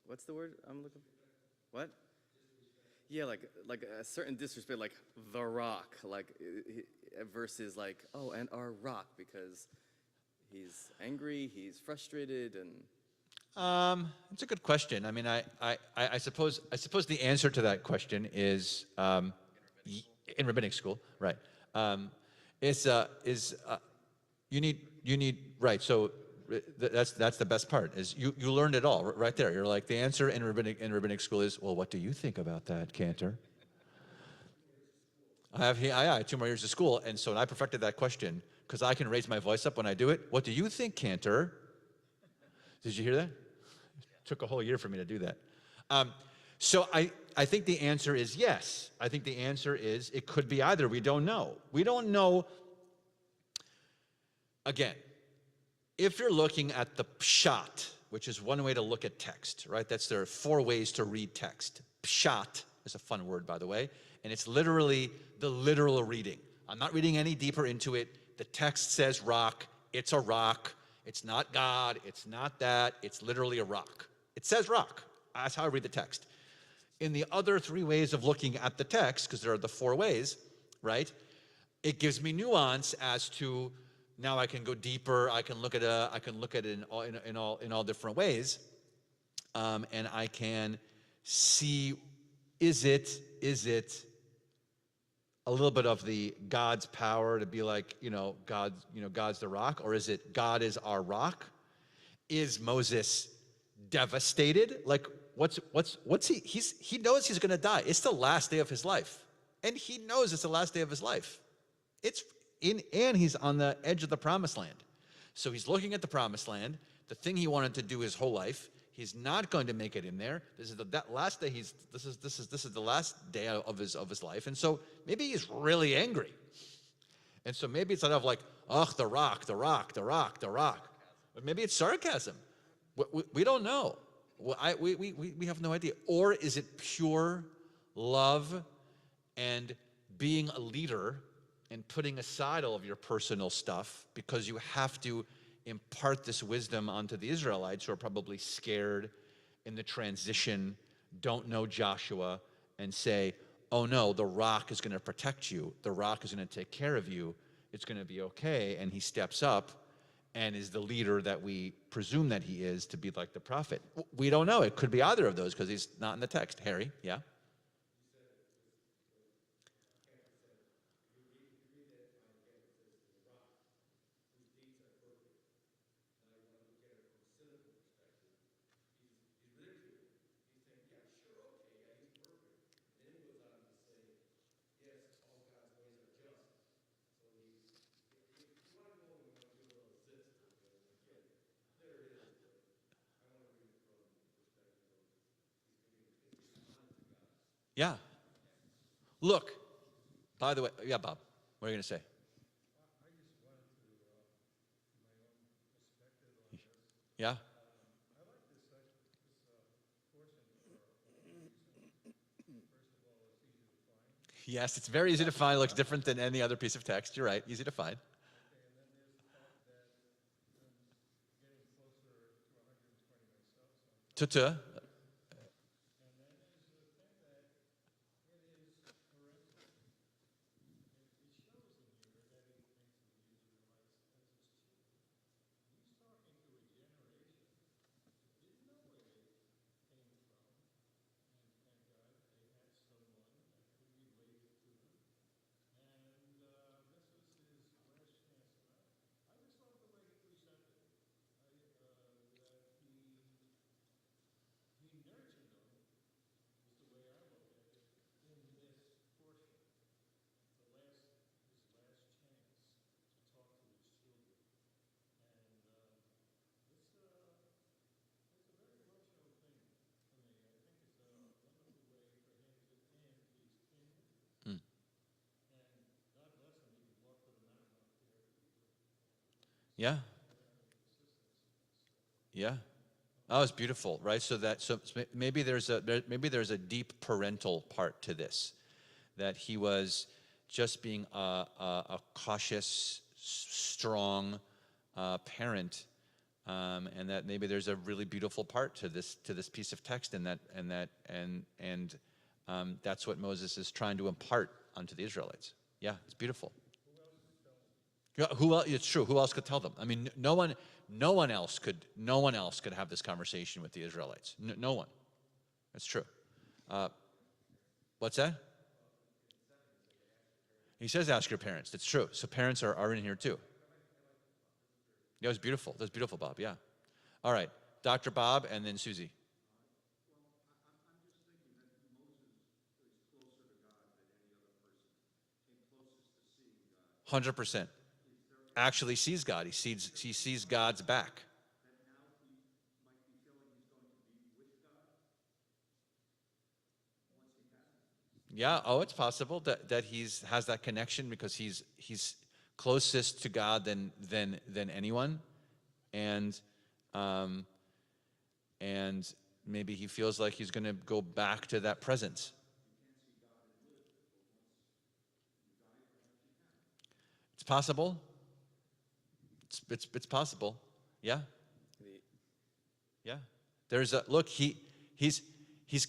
what's the word I'm looking for? What? Yeah, like a certain disrespect, like the rock, versus and our rock, because he's angry, he's frustrated, and It's a good question. I mean, I suppose the answer to that question is in rabbinic school, right? You need right. So that's the best part, is you learned it all right there. You're like, the answer in rabbinic school is, well, what do you think about that, Cantor? I had 2 more years of school, and so I perfected that question because I can raise my voice up when I do it. What do you think, Cantor? Did you hear that? It took a whole year for me to do that. So I think the answer is yes. I think the answer is it could be either. We don't know. We don't know. Again, if you're looking at the pshat, which is one way to look at text, right? There are 4 ways to read text. Pshat is a fun word, by the way, and it's literally the literal reading. I'm not reading any deeper into it. The text says rock. It's a rock. It's not God. It's not that. It's literally a rock. It says rock. That's how I read the text. In the other 3 ways of looking at the text, because there are the 4 ways, right? It gives me nuance as to, now I can go deeper. I can look at it in all different ways, and I can see, is it a little bit of the God's power to be like, God's the rock, or is it God is our rock? Is Moses devastated? Like, what's he knows he's going to die. It's the last day of his life, and he knows it's the last day of his life. And he's on the edge of the promised land. So he's looking at the promised land, the thing he wanted to do his whole life. He's not going to make it in there. This is that last day. This is the last day of his life. And so maybe he's really angry. And so maybe it's not of like, ugh, the rock. But maybe it's sarcasm. We don't know. We have no idea. Or is it pure love and being a leader and putting aside all of your personal stuff because you have to impart this wisdom onto the Israelites, who are probably scared in the transition, don't know Joshua, and say, oh no, the rock is going to protect you. The rock is going to take care of you. It's going to be okay. And he steps up and is the leader that we presume that he is, to be like the prophet. We don't know. It could be either of those because he's not in the text. Harry, yeah? Yeah. Look, by the way, yeah, Bob, what are you going to say? Yeah? Yes, it's very easy to find. It looks different than any other piece of text. You're right. Easy to find. To. Yeah. Yeah. Oh, it's beautiful, right? So maybe there's a deep parental part to this, that he was just being a cautious, strong parent, and that maybe there's a really beautiful part to this piece of text, and that's what Moses is trying to impart onto the Israelites. Yeah, it's beautiful. Yeah, who else? It's true. Who else could tell them? I mean, no one else could have this conversation with the Israelites. No one. That's true. What's that? He says, ask your parents. That's true. So parents are in here too. Yeah, it was beautiful. That's beautiful, Bob. Yeah. All right. Dr. Bob and then Susie. 100%. Actually sees God. He sees God's back. Yeah. Oh, it's possible that he's has that connection because he's closest to God than anyone, and um, and maybe he feels like he's going to go back to that presence. It's possible. It's possible. Yeah. The, Yeah. There's a look. He's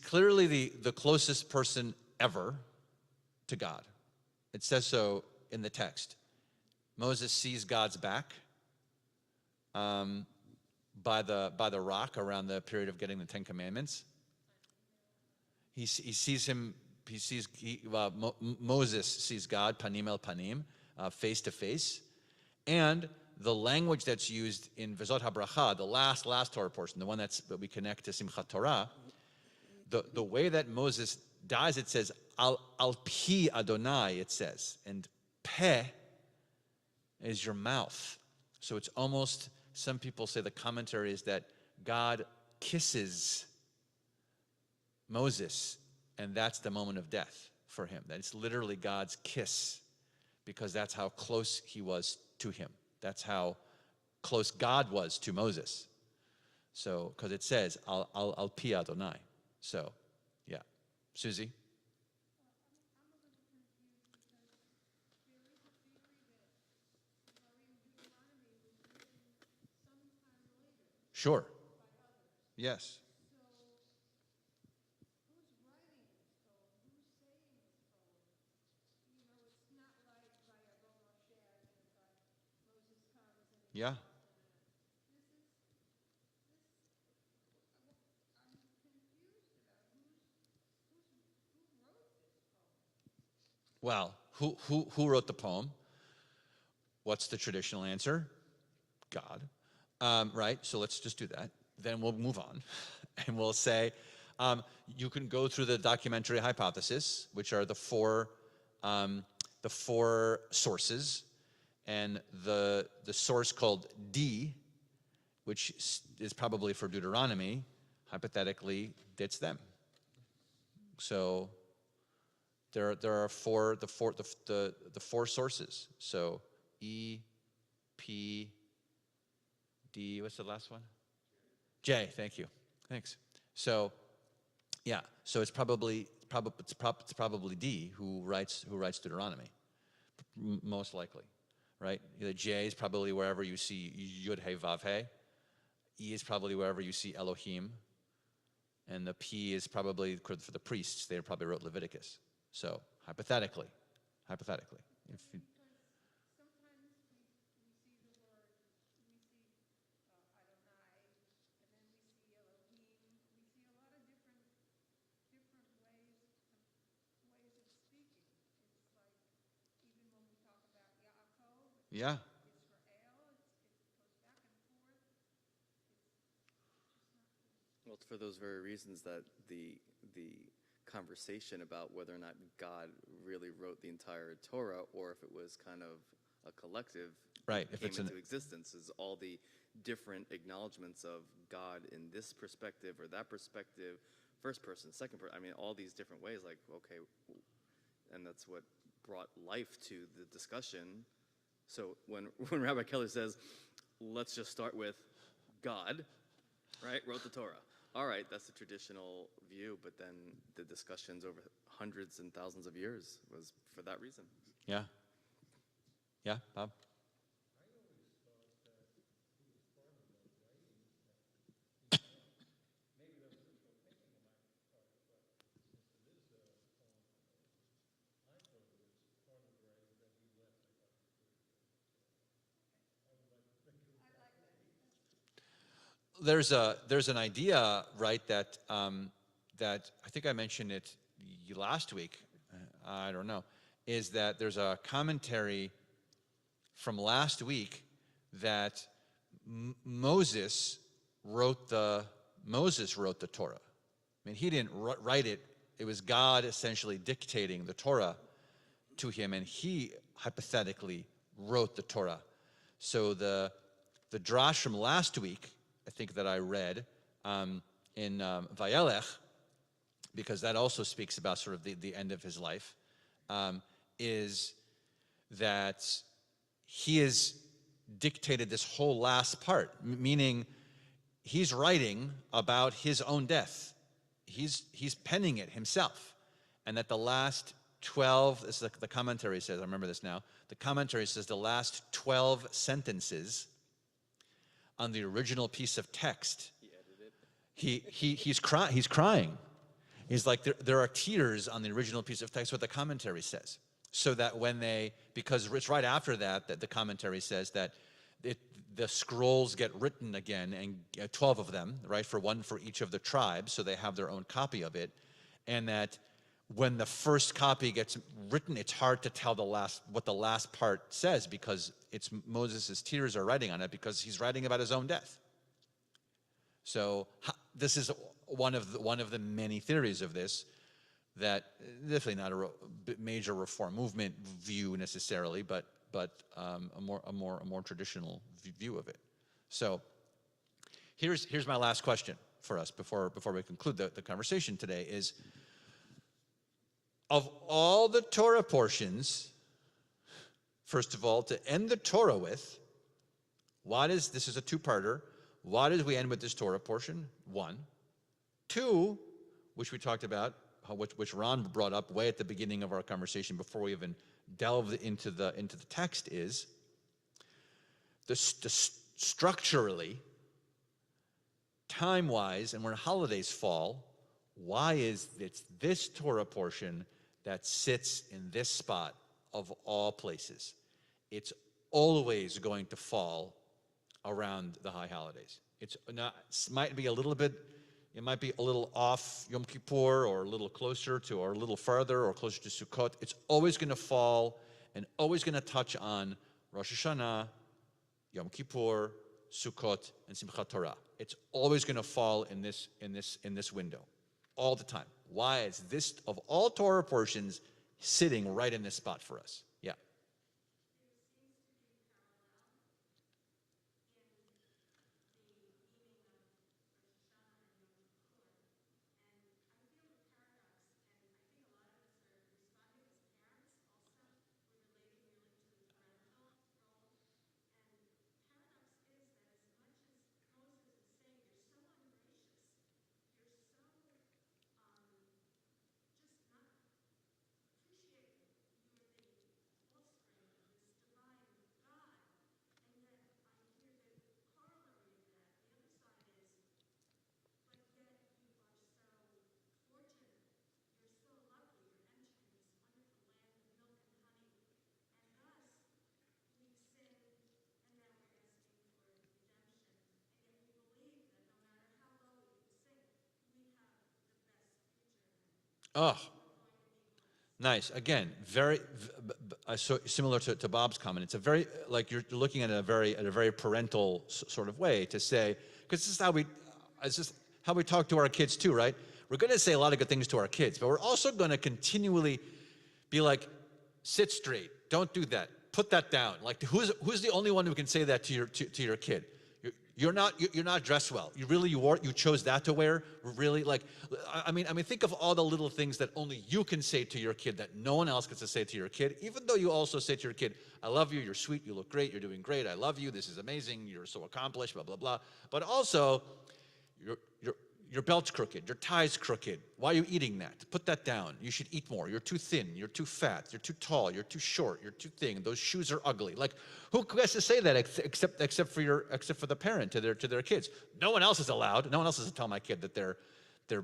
clearly the closest person ever to God. It says so in the text. Moses sees God's back by the rock around the period of getting the Ten Commandments. He sees him. Moses sees God panim el panim, face to face, and the language that's used in Vezot HaBracha, the last Torah portion, the one that we connect to Simchat Torah, the way that Moses dies, it says al pi Adonai. It says, and peh is your mouth. So it's almost, some people say the commentary is that God kisses Moses, and that's the moment of death for him. That it's literally God's kiss, because that's how close he was to him. That's how close God was to Moses. So, because it says, al pi Adonai. So, yeah. Susie? Sure. Yes. Yeah. Well, who wrote the poem? What's the traditional answer? God. Right? So let's just do that. Then we'll move on. And we'll say, you can go through the documentary hypothesis, which are the four sources, and the source called D, which is probably for Deuteronomy, hypothetically, it's them. So There are the four sources. So E, P, D. What's the last one? J. Thank you. Thanks. So yeah. So it's probably D who writes Deuteronomy, most likely, right? The J is probably wherever you see Yud He Vav He. E is probably wherever you see Elohim, and the P is probably for the priests. They probably wrote Leviticus. So hypothetically, if you, yeah, Well, it's for those very reasons that the conversation about whether or not God really wrote the entire Torah, or if it was kind of a collective right. If came it's into existence, is all the different acknowledgments of God in this perspective or that perspective, first person, second person. I mean, all these different ways. Like, okay, and that's what brought life to the discussion. So when Rabbi Keller says, let's just start with God, right, wrote the Torah. All right, that's the traditional view, but then the discussions over hundreds and thousands of years was for that reason. yeah, yeah, Bob. There's an idea, right, that that I think I mentioned it last week. I don't know. Is that there's a commentary from last week that Moses wrote the Torah. I mean, he didn't write it. It was God essentially dictating the Torah to him, and he hypothetically wrote the Torah. So the drash from last week, I think that I read in Vayelech, because that also speaks about sort of the end of his life, is that he has dictated this whole last part, meaning he's writing about his own death. He's penning it himself, and that the last 12, this is the commentary says, I remember this now, the commentary says the last 12 sentences on the original piece of text, he's crying. He's like, there are tears on the original piece of text, what the commentary says. So that because it's right after that the commentary says that the scrolls get written again, and 12 of them, right, one for each of the tribes, so they have their own copy of it, and that when the first copy gets written, it's hard to tell what the last part says, because it's Moses' tears are writing on it, because he's writing about his own death. So this is one of the many theories of this, that definitely not a major reform movement view necessarily, but a more traditional view of it. So here's my last question for us before we conclude the conversation today is, of all the Torah portions, first of all, to end the Torah with, this is a two-parter, why did we end with this Torah portion? One. Two, which we talked about, which Ron brought up way at the beginning of our conversation before we even delved into the text, is structurally, time-wise, and when holidays fall, why is it this Torah portion that sits in this spot of all places? It's always going to fall around the high holidays. It might be a little off Yom Kippur, or a little closer to, or a little farther, or closer to Sukkot. It's always going to fall and always going to touch on Rosh Hashanah, Yom Kippur, Sukkot, and Simchat Torah. It's always going to fall in this window, all the time. Why is this, of all Torah portions, sitting right in this spot for us? Yeah. Oh, nice. Again, very so similar to Bob's comment. It's a very, like, you're looking at a very parental sort of way to say, because this is how we talk to our kids too, right? We're going to say a lot of good things to our kids, but we're also going to continually be like, sit straight, don't do that, put that down. Like, who's the only one who can say that to your kid? You're not dressed well. You chose that to wear. Really, like, I mean, think of all the little things that only you can say to your kid that no one else gets to say to your kid. Even though you also say to your kid, "I love you. You're sweet. You look great. You're doing great. I love you. This is amazing. You're so accomplished." Blah blah blah. But also, your belt's crooked, your tie's crooked. Why are you eating that? Put that down. You should eat more. You're too thin. You're too fat. You're too tall. You're too short. You're too thin. Those shoes are ugly. Like, who has to say that except for the parent to their kids? No one else is allowed. No one else is to tell my kid that they're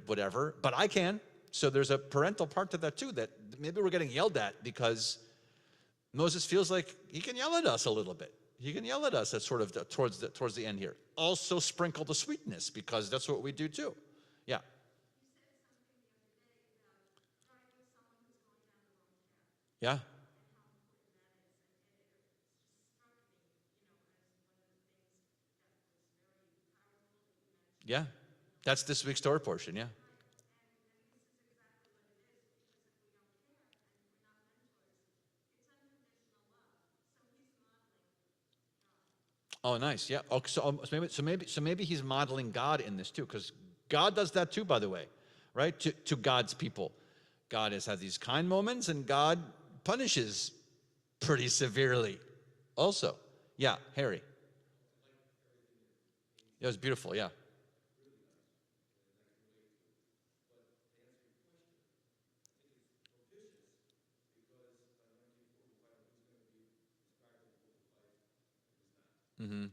whatever. But I can. So there's a parental part to that too. That maybe we're getting yelled at because Moses feels like he can yell at us a little bit. He can yell at us at sort of towards the end here. Also sprinkle the sweetness, because that's what we do too. Yeah. Yeah. Yeah. That's this week's Torah portion, yeah. Oh, nice. Yeah. Oh, so maybe he's modeling God in this too, because God does that too, by the way, right? To God's people, God has had these kind moments, and God punishes pretty severely, also. Yeah, Harry. It was beautiful. Yeah. Mm-hmm.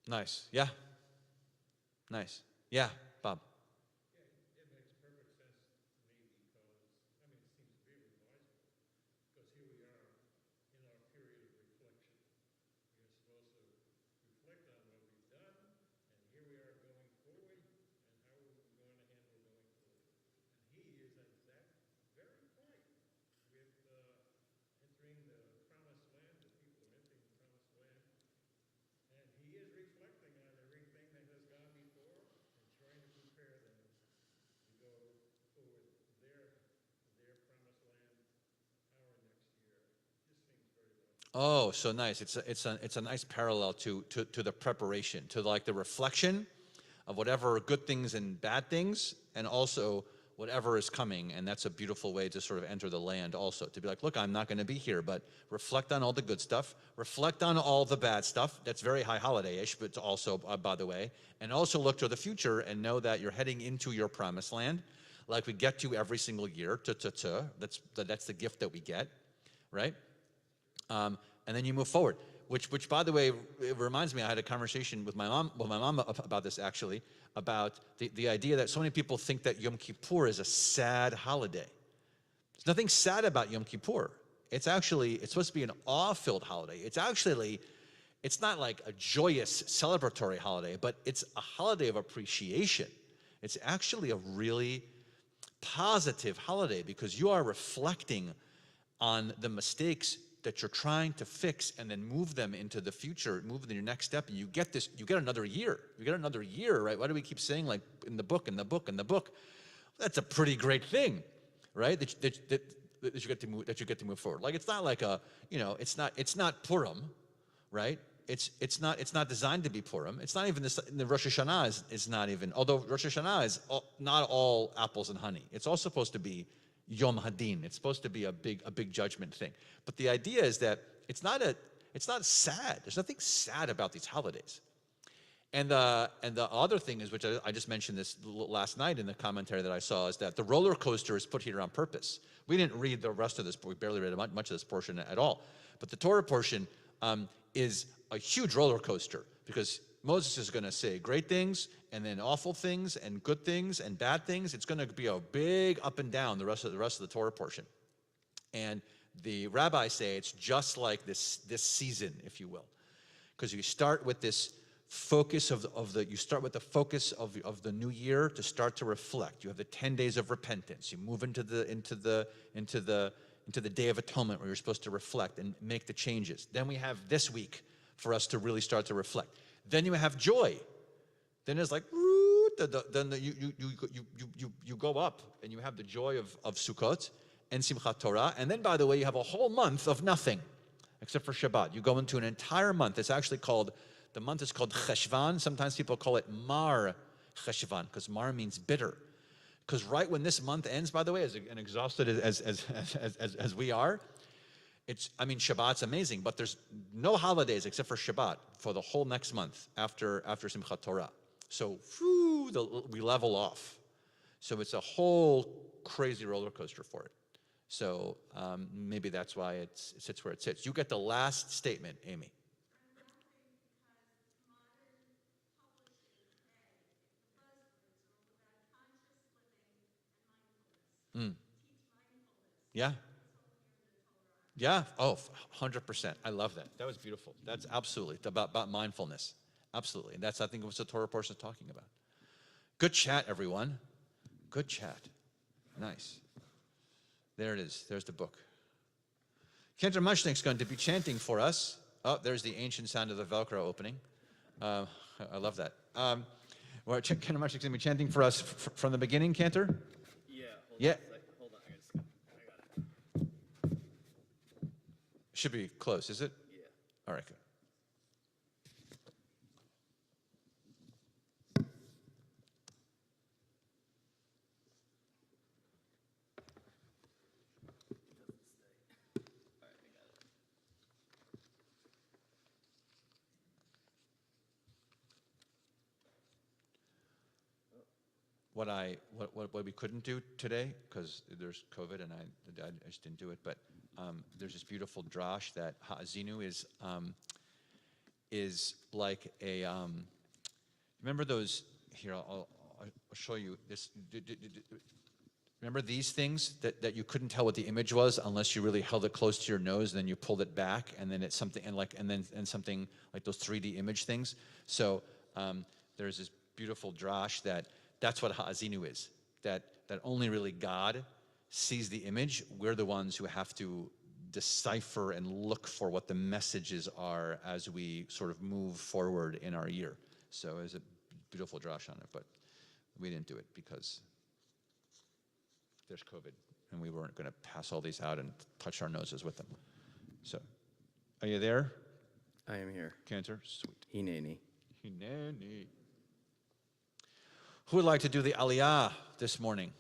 Nice. Yeah. Nice. Yeah, Bob. It makes perfect sense to me because, I mean, it seems very logical, because here we are in our period of reflection. We are supposed to reflect on what we've done, and here we are going forward, and how are we going to handle going forward. And he is at that very point with entering the promised land. The people are entering the promised land, and he is reflecting on everything that has gone before and trying to prepare them to go forward their promised land our next year. This seems very logical. Oh, so nice. It's a nice parallel to the preparation, to like the reflection of whatever good things and bad things, and also whatever is coming. And that's a beautiful way to sort of enter the land also, to be like, look, I'm not going to be here, but reflect on all the good stuff, reflect on all the bad stuff. That's very high holiday-ish, but it's also, by the way, and also look to the future and know that you're heading into your promised land, like we get to every single year. That's the gift that we get, right? And then you move forward, which by the way, it reminds me, I had a conversation with my mom about this, actually, about the idea that so many people think that Yom Kippur is a sad holiday. There's nothing sad about Yom Kippur. It's supposed to be an awe-filled holiday. It's not like a joyous celebratory holiday, but it's a holiday of appreciation. It's actually a really positive holiday, because you are reflecting on the mistakes that you're trying to fix, and then move them into the future, move them to your next step, and you get another year. You get another year, right? Why do we keep saying, like, in the book? That's a pretty great thing, right? That you get to move forward. Like, it's not like it's not Purim, right? It's not designed to be Purim. It's not even the Rosh Hashanah is not even, although Rosh Hashanah is not all apples and honey. It's all supposed to be Yom Hadin. It's supposed to be a big judgment thing. But the idea is that it's not sad. There's nothing sad about these holidays. And the other thing is, which I just mentioned this last night in the commentary that I saw, is that the roller coaster is put here on purpose. We didn't read the rest of this, we barely read much of this portion at all. But the Torah portion is a huge roller coaster, because Moses is going to say great things, and then awful things, and good things, and bad things. It's going to be a big up and down the rest of the Torah portion. And the rabbis say it's just like this season, if you will, because you start with this focus you start with the focus of the new year to start to reflect. You have the 10 days of repentance. You move into the Day of Atonement where you're supposed to reflect and make the changes. Then we have this week for us to really start to reflect. Then you have joy. Then it's like, then you go up and you have the joy of Sukkot and Simchat Torah. And then, by the way, you have a whole month of nothing, except for Shabbat. You go into an entire month. It's actually the month is called Cheshvan. Sometimes people call it Mar Cheshvan, because Mar means bitter. Because right when this month ends, by the way, and exhausted as we are, Shabbat's amazing, but there's no holidays except for Shabbat for the whole next month after Simchat Torah. So we level off. So it's a whole crazy roller coaster for it. So maybe that's why it sits where it sits. You get the last statement, Amy. Yeah. Yeah. Oh, 100%. I love that. That was beautiful. That's absolutely about mindfulness. Absolutely. And that's, I think, what the Torah portion is talking about. Good chat, everyone. Good chat. Nice. There it is. There's the book. Cantor Mushnick's going to be chanting for us. Oh, there's the ancient sound of the Velcro opening. I love that. Cantor Mushnick's going to be chanting for us from the beginning, Cantor? Yeah. Yeah. Hold on. I got it. Should be close, is it? Yeah. All right, good. What we couldn't do today, because there's COVID and I just didn't do it, but there's this beautiful drash that Ha'azinu is like a, remember those, here, I'll show you this. Remember these things that you couldn't tell what the image was unless you really held it close to your nose, and then you pulled it back, and then it's something, and something like those 3D image things. So there's this beautiful drash that's what Ha'azinu is, that only really God sees the image. We're the ones who have to decipher and look for what the messages are as we sort of move forward in our year. So there's a beautiful drash on it, but we didn't do it because there's COVID, and we weren't going to pass all these out and touch our noses with them. So, are you there, I am here. Cantor? Sweet. Hineni. Hineni. Who would like to do the Aliyah this morning?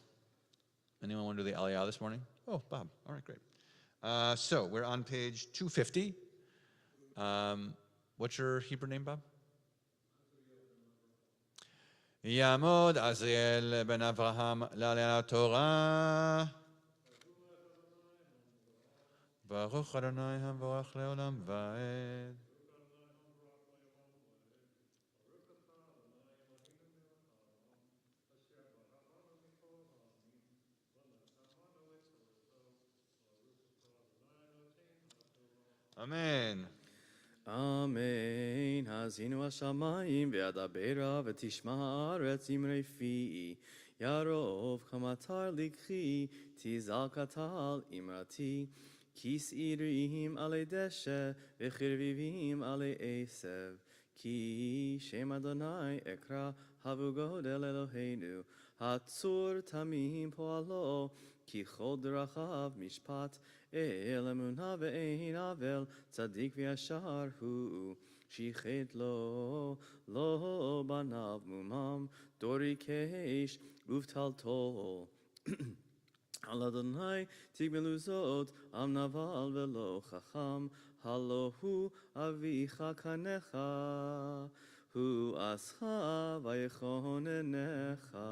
Anyone want to do the Aliyah this morning? Oh, Bob. All right, great. So we're on page 250. What's your Hebrew name, Bob? Yamod Aziel ben Avraham la'aliyat Torah. Baruch Adonai hamvorach leolam va'ed. Amen. Amen. Hazinu hashamayim ve'adabera v'tishma haaretz imrei fi. Yarov kamatar likhi tizakatal imrati. Kis irihim ale deshe v'chirvivim ale esev. Ki shem Adonai ekra havugod el Eloheinu. Hatzur tamim po'alo. Ki chod rachav mishpat. El emunah ve'ein avel tzadik v'yashar hu shichet lo banav mumam dori kesh uvtalto al Adonai tigmelu zot am naval ve'lo chacham halo hu avicha kanecha hu ascha v'yechonenecha.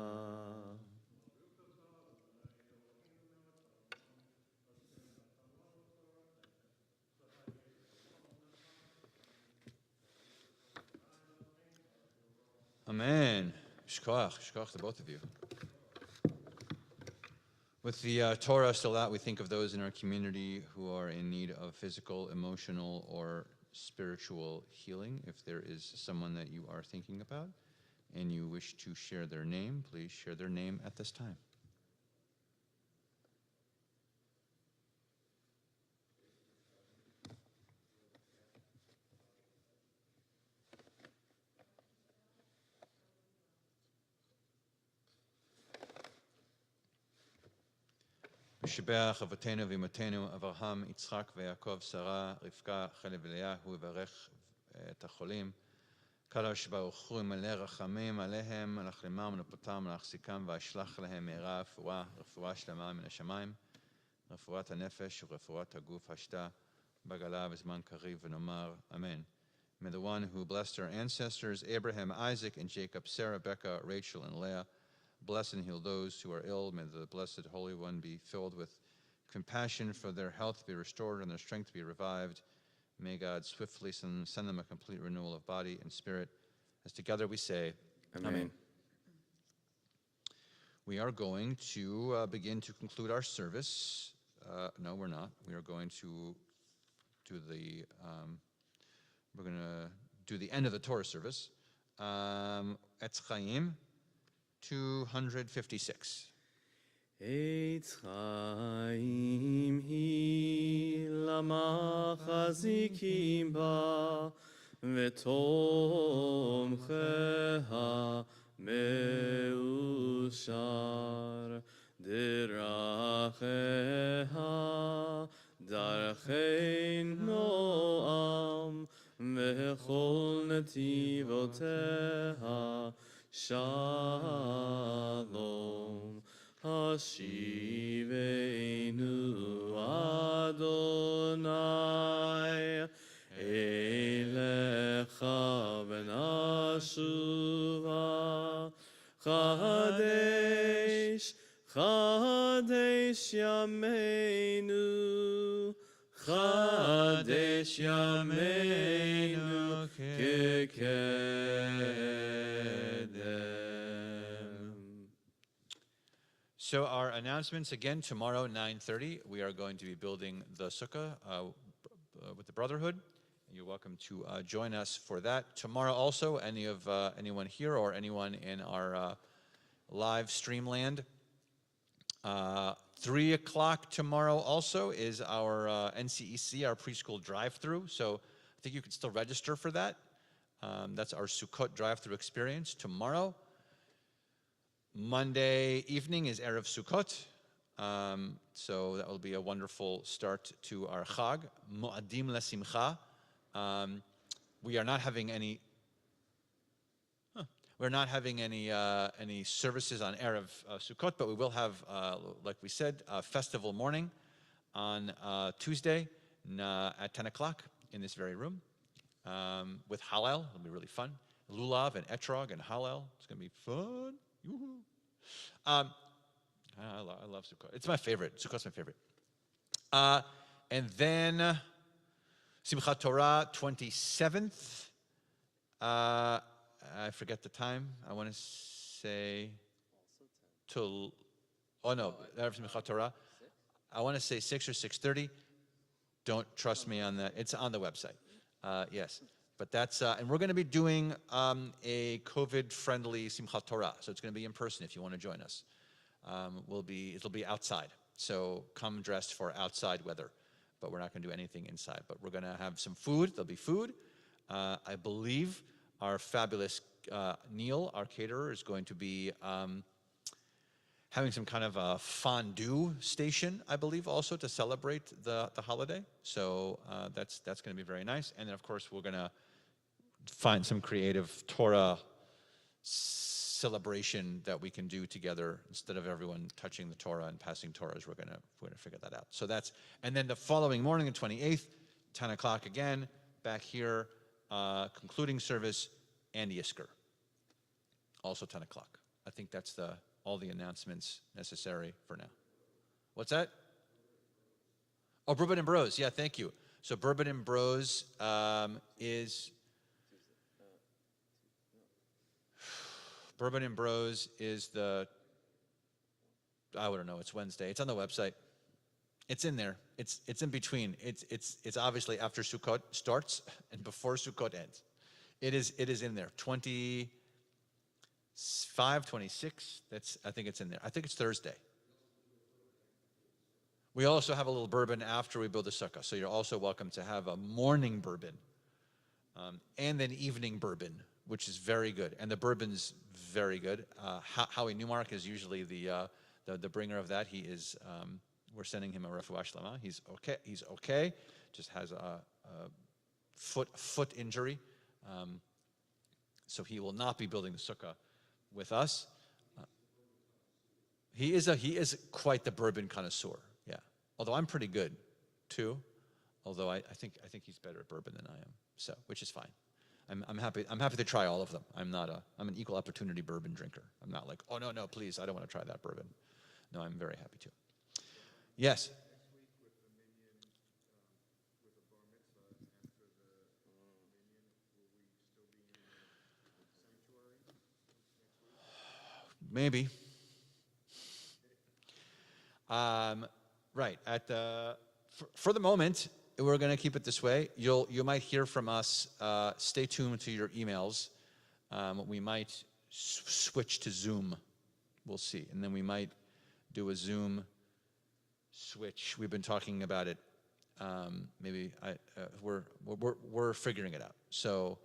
Amen. Shkoach to both of you. With the Torah still out, we think of those in our community who are in need of physical, emotional, or spiritual healing. If there is someone that you are thinking about and you wish to share their name, please share their name at this time. משבח אבותינו ואמותינו, אברהם, יצחק ויעקב, שרה, רבקה, חלב ולאה, הוא יברך את החולים. קדוש ברוך הוא ימלא רחמים עליהם, להחלימם ולפותם ולהחזיקם, וישלח להם מהרה רפואה שלמה מן השמיים, רפואת הנפש ורפואת הגוף השתה בגלה בזמן קריב, ונאמר אמן. May the one who blessed our ancestors, Abraham, Isaac, and Jacob, Sarah, Rebecca, Rachel, and Leah, bless and heal those who are ill. May the Blessed Holy One be filled with compassion for their health to be restored and their strength to be revived. May God swiftly send them a complete renewal of body and spirit. As together we say, Amen. We are going to begin to conclude our service. No, we're not. We are going to do the end of the Torah service. Etz Chaim 256. Eitz Chaim hi lama chazikim ba v'tomcheha meushar deracheha darchei noam v'chol netivoteha Shalom Hashiveinu Adonai Elecha v'nashuva Chadesh Chadesh Yameinu Chadesh Yameinu So our announcements again tomorrow 9:30. We are going to be building the sukkah with the Brotherhood. You're welcome to join us for that tomorrow. Also, anyone here or anyone in our live stream land. 3 o'clock tomorrow also is our NCEC, our preschool drive-through. So I think you can still register for that. That's our Sukkot drive-through experience tomorrow. Monday evening is Erev Sukkot, so that will be a wonderful start to our Chag. Mo'adim L'Simcha. We are not having any. We're not having any services on Erev Sukkot, but we will have, like we said, a festival morning on Tuesday at 10 o'clock in this very room with Hallel. It'll be really fun. Lulav and Etrog and Hallel. It's going to be fun. Yoo-hoo. I love Sukkot. It's my favorite. Sukkot's my favorite. And then Simchat Torah 27th. I forget the time. I want to say till. Oh no, Simchat Torah. I want to say 6 or 6:30. Don't trust me on that. It's on the website. Yes. But that's, and we're going to be doing a COVID-friendly Simchat Torah. So it's going to be in person if you want to join us. It'll be outside. So come dressed for outside weather. But we're not going to do anything inside. But we're going to have some food. There'll be food. I believe our fabulous Neil, our caterer, is going to be having some kind of a fondue station, I believe, also to celebrate the holiday. So that's going to be very nice. And then, of course, we're going to find some creative Torah celebration that we can do together instead of everyone touching the Torah and passing Torahs. We're gonna figure that out. So that's, and then the following morning, the 28th, 10 o'clock again, back here, concluding service and Yisker. Also 10 o'clock. I think that's all the announcements necessary for now. What's that? Oh, Bourbon and Bros. Yeah, thank you. So Bourbon and Bros is Bourbon and Bros is I don't know, it's Wednesday. It's on the website. It's in there. It's in between. It's obviously after Sukkot starts and before Sukkot ends. It is in there. 25, 26. I think it's in there. I think it's Thursday. We also have a little bourbon after we build the sukkah, so you're also welcome to have a morning bourbon and an evening bourbon, which is very good. And the bourbon's very good. Howie Newmark is usually the bringer of that. He is. We're sending him a refuah shlema. He's okay. He's okay. Just has a foot injury, so he will not be building the sukkah with us. He is quite the bourbon connoisseur. Yeah. Although I'm pretty good, too. Although I think he's better at bourbon than I am. So, which is fine. I'm happy to try all of them. I'm an equal opportunity bourbon drinker. I'm not like, oh no, please, I don't want to try that bourbon. No, I'm very happy to. Yes. Next week with the minyan, with a bar mitzvah after the minyan, will we still be in the sanctuary next week? Maybe. Right. For the moment, we're going to keep it this way. You might hear from us. Stay tuned to your emails. We might switch to Zoom. We'll see, and then we might do a Zoom switch. We've been talking about it. Maybe we're figuring it out. So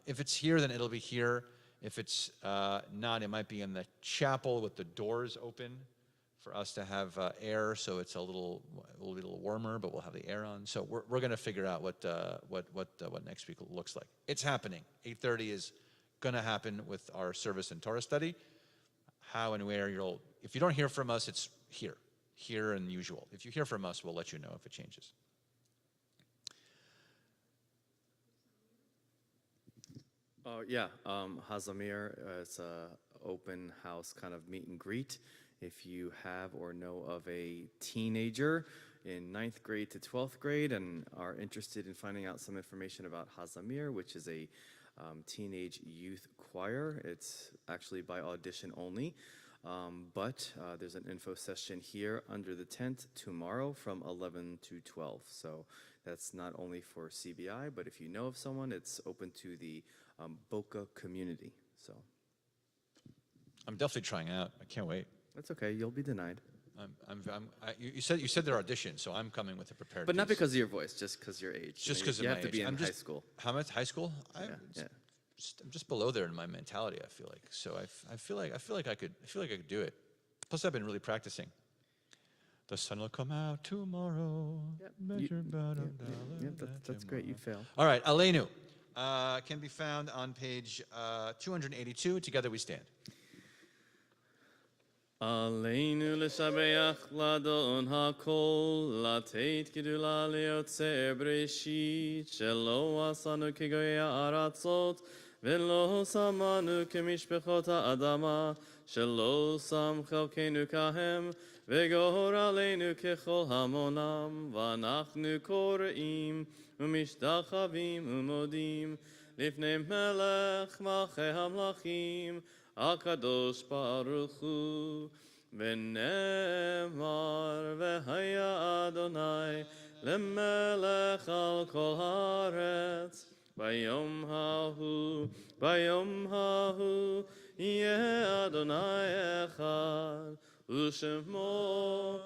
if it's here, then it'll be here. If it's not, it might be in the chapel with the doors open for us to have air, so it's a little warmer, but we'll have the air on. So we're going to figure out what next week looks like. It's happening. 8:30 is going to happen with our service and Torah study. How and where if you don't hear from us, it's here and usual. If you hear from us, we'll let you know if it changes. Hazamir, it's a open house kind of meet and greet. If you have or know of a teenager in 9th grade to 12th grade and are interested in finding out some information about Hazamir, which is a teenage youth choir, it's actually by audition only. But there's an info session here under the tent tomorrow from 11 to 12. So that's not only for CBI, but if you know of someone, it's open to the Boca community. So I'm definitely trying out. I can't wait. that's okay. You'll be denied. You said they're audition, so I'm coming with a prepared. But not piece. because of your voice, just because your age. Just because of you my have to be age. in high school. How much high school? Yeah. I'm just below there in my mentality. I feel like so. I feel like I could do it. Plus, I've been really practicing. The sun will come out tomorrow. Yep, that's great. You fail. All right, Aleinu can be found on page 282. Together we stand. Aleinu l'shabeach ladon hakol lateit gidula leotzer breshit shelo asanu kegoya aratzot velo samanu kemishpechot ha'adama shelo sam chelkenu kahem vegor aleinu kechol hamonam v'anachnu koreim umishtachavim umodim lifnei melech malchei hamlachim Akadosh Baruch Hu V'nemar V'haya Adonai Lemelech al kol haaretz Bayom hahu Yeh Adonai echad Ushemo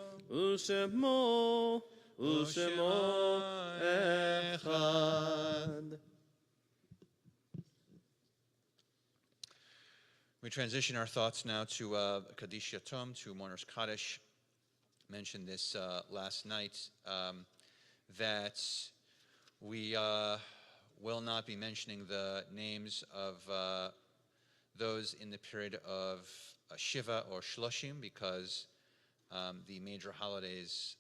echad. We transition our thoughts now to Kaddish Yatom, to Mourner's Kaddish. Mentioned this last night, that we will not be mentioning the names of those in the period of Shiva or Shloshim, because the major holidays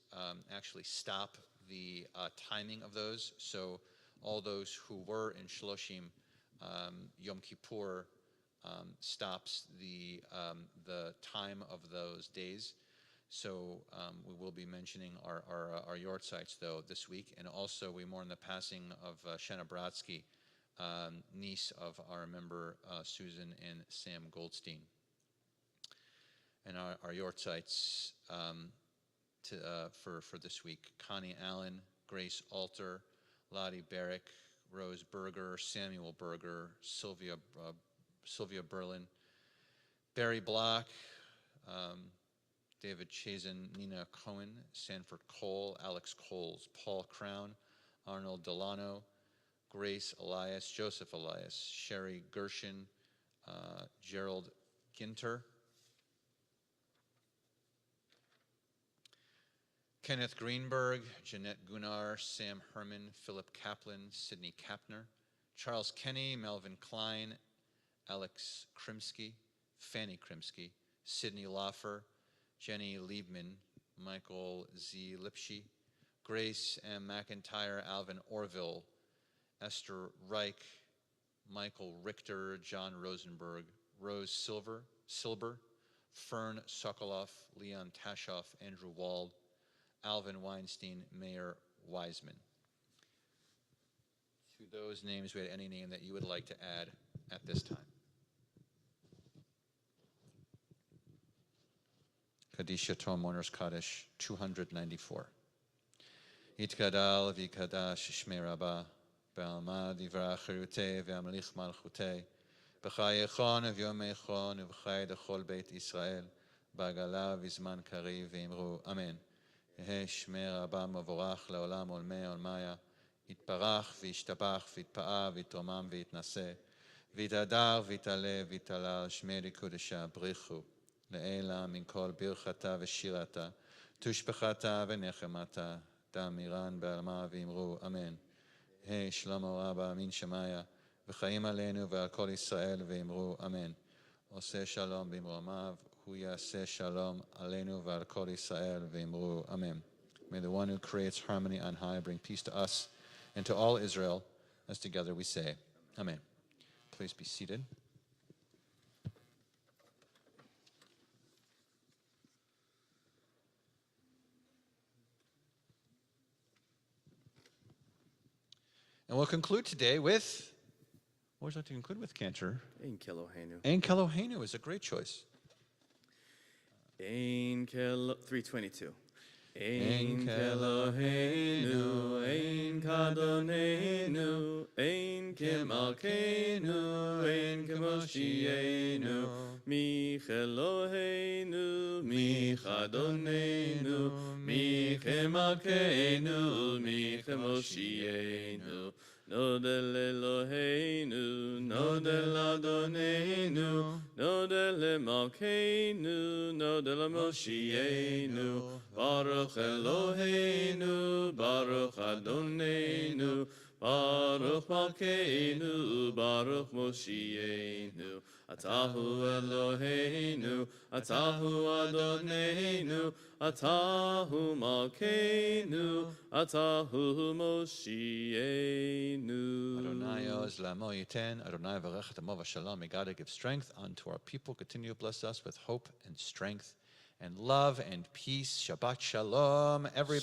actually stop the timing of those. So all those who were in Shloshim, Yom Kippur, stops the time of those days. So we will be mentioning our yortzites, though, this week. And also we mourn the passing of Shena Brodsky, niece of our member Susan and Sam Goldstein. And our yortzites for this week. Connie Allen, Grace Alter, Lottie Barrick, Rose Berger, Samuel Berger, Sylvia Berlin, Barry Block, David Chazen, Nina Cohen, Sanford Cole, Alex Coles, Paul Crown, Arnold Delano, Grace Elias, Joseph Elias, Sherry Gershin, Gerald Ginter, Kenneth Greenberg, Jeanette Gunnar, Sam Herman, Philip Kaplan, Sidney Kapner, Charles Kenny, Melvin Klein, Alex Krimsky, Fanny Krimsky, Sidney Loffer, Jenny Liebman, Michael Z. Lipsche, Grace M. McIntyre, Alvin Orville, Esther Reich, Michael Richter, John Rosenberg, Rose Silber, Fern Sokoloff, Leon Tashoff, Andrew Wald, Alvin Weinstein, Mayor Wiseman. To those names, we had any name that you would like to add at this time? Kadisha Tom Mourners Kaddish 294. Yitkadal v'ikadash shmei Rabbah, be'alma divra chirutei ve'amlich malchutei, b'chayechon v'yomechon v'chay dechol beit Yisrael, b'agala v'zman kariv v'imru Amen. יהא שמי רבה מבורך לעולם עולמי עולמיה, יתברך וישתבח ויתפאה ויתרומם ויתנשא, ויתהדר ויתעלה ויתהלל שמי לקודשה בריחו, לעילה מן כל ברכתה ושירתה, תושבחתה ונחמתה, דאמירן בעלמה ואמרו אמן. יהא שלמה רבה מן שמיה, וחיים עלינו ועל כל ישראל ואמרו אמן. עושה שלום במרומיו, hu yaseh shalom aleinu v'al kol Yisrael v'imru amen. May the one who creates harmony on high bring peace to us and to all Israel, as together we say, amen. Please be seated. And we'll conclude today with, what would you like to conclude with, Cantor? Ein Kelohenu. Ein Kelohenu is a great choice. Ein Kelo, 322. Ein Ein Kelohenu, Ein Kadonenu, Ein Kemalkenu, Ein Kemoshienu, Mi Kelohenu, Mi Kadonenu, Mi Kemalkenu, Mi Kemoshienu. Nodel Eloheinu, Nodel Adonenu, Nodel Malkeinu, Nodel Moshienu, Baruch Eloheinu, Baruch Adonenu, Baruch Malkeinu, Baruch Moshienu, Atahu Eloheinu, Atahu Adonenu, Atahu Malkeinu, Atahu Moshienu. Adonai oz la'amo yiten, Adonai varech amo v'shalom. May God give strength unto our people. Continue to bless us with hope and strength and love and peace. Shabbat shalom, everybody.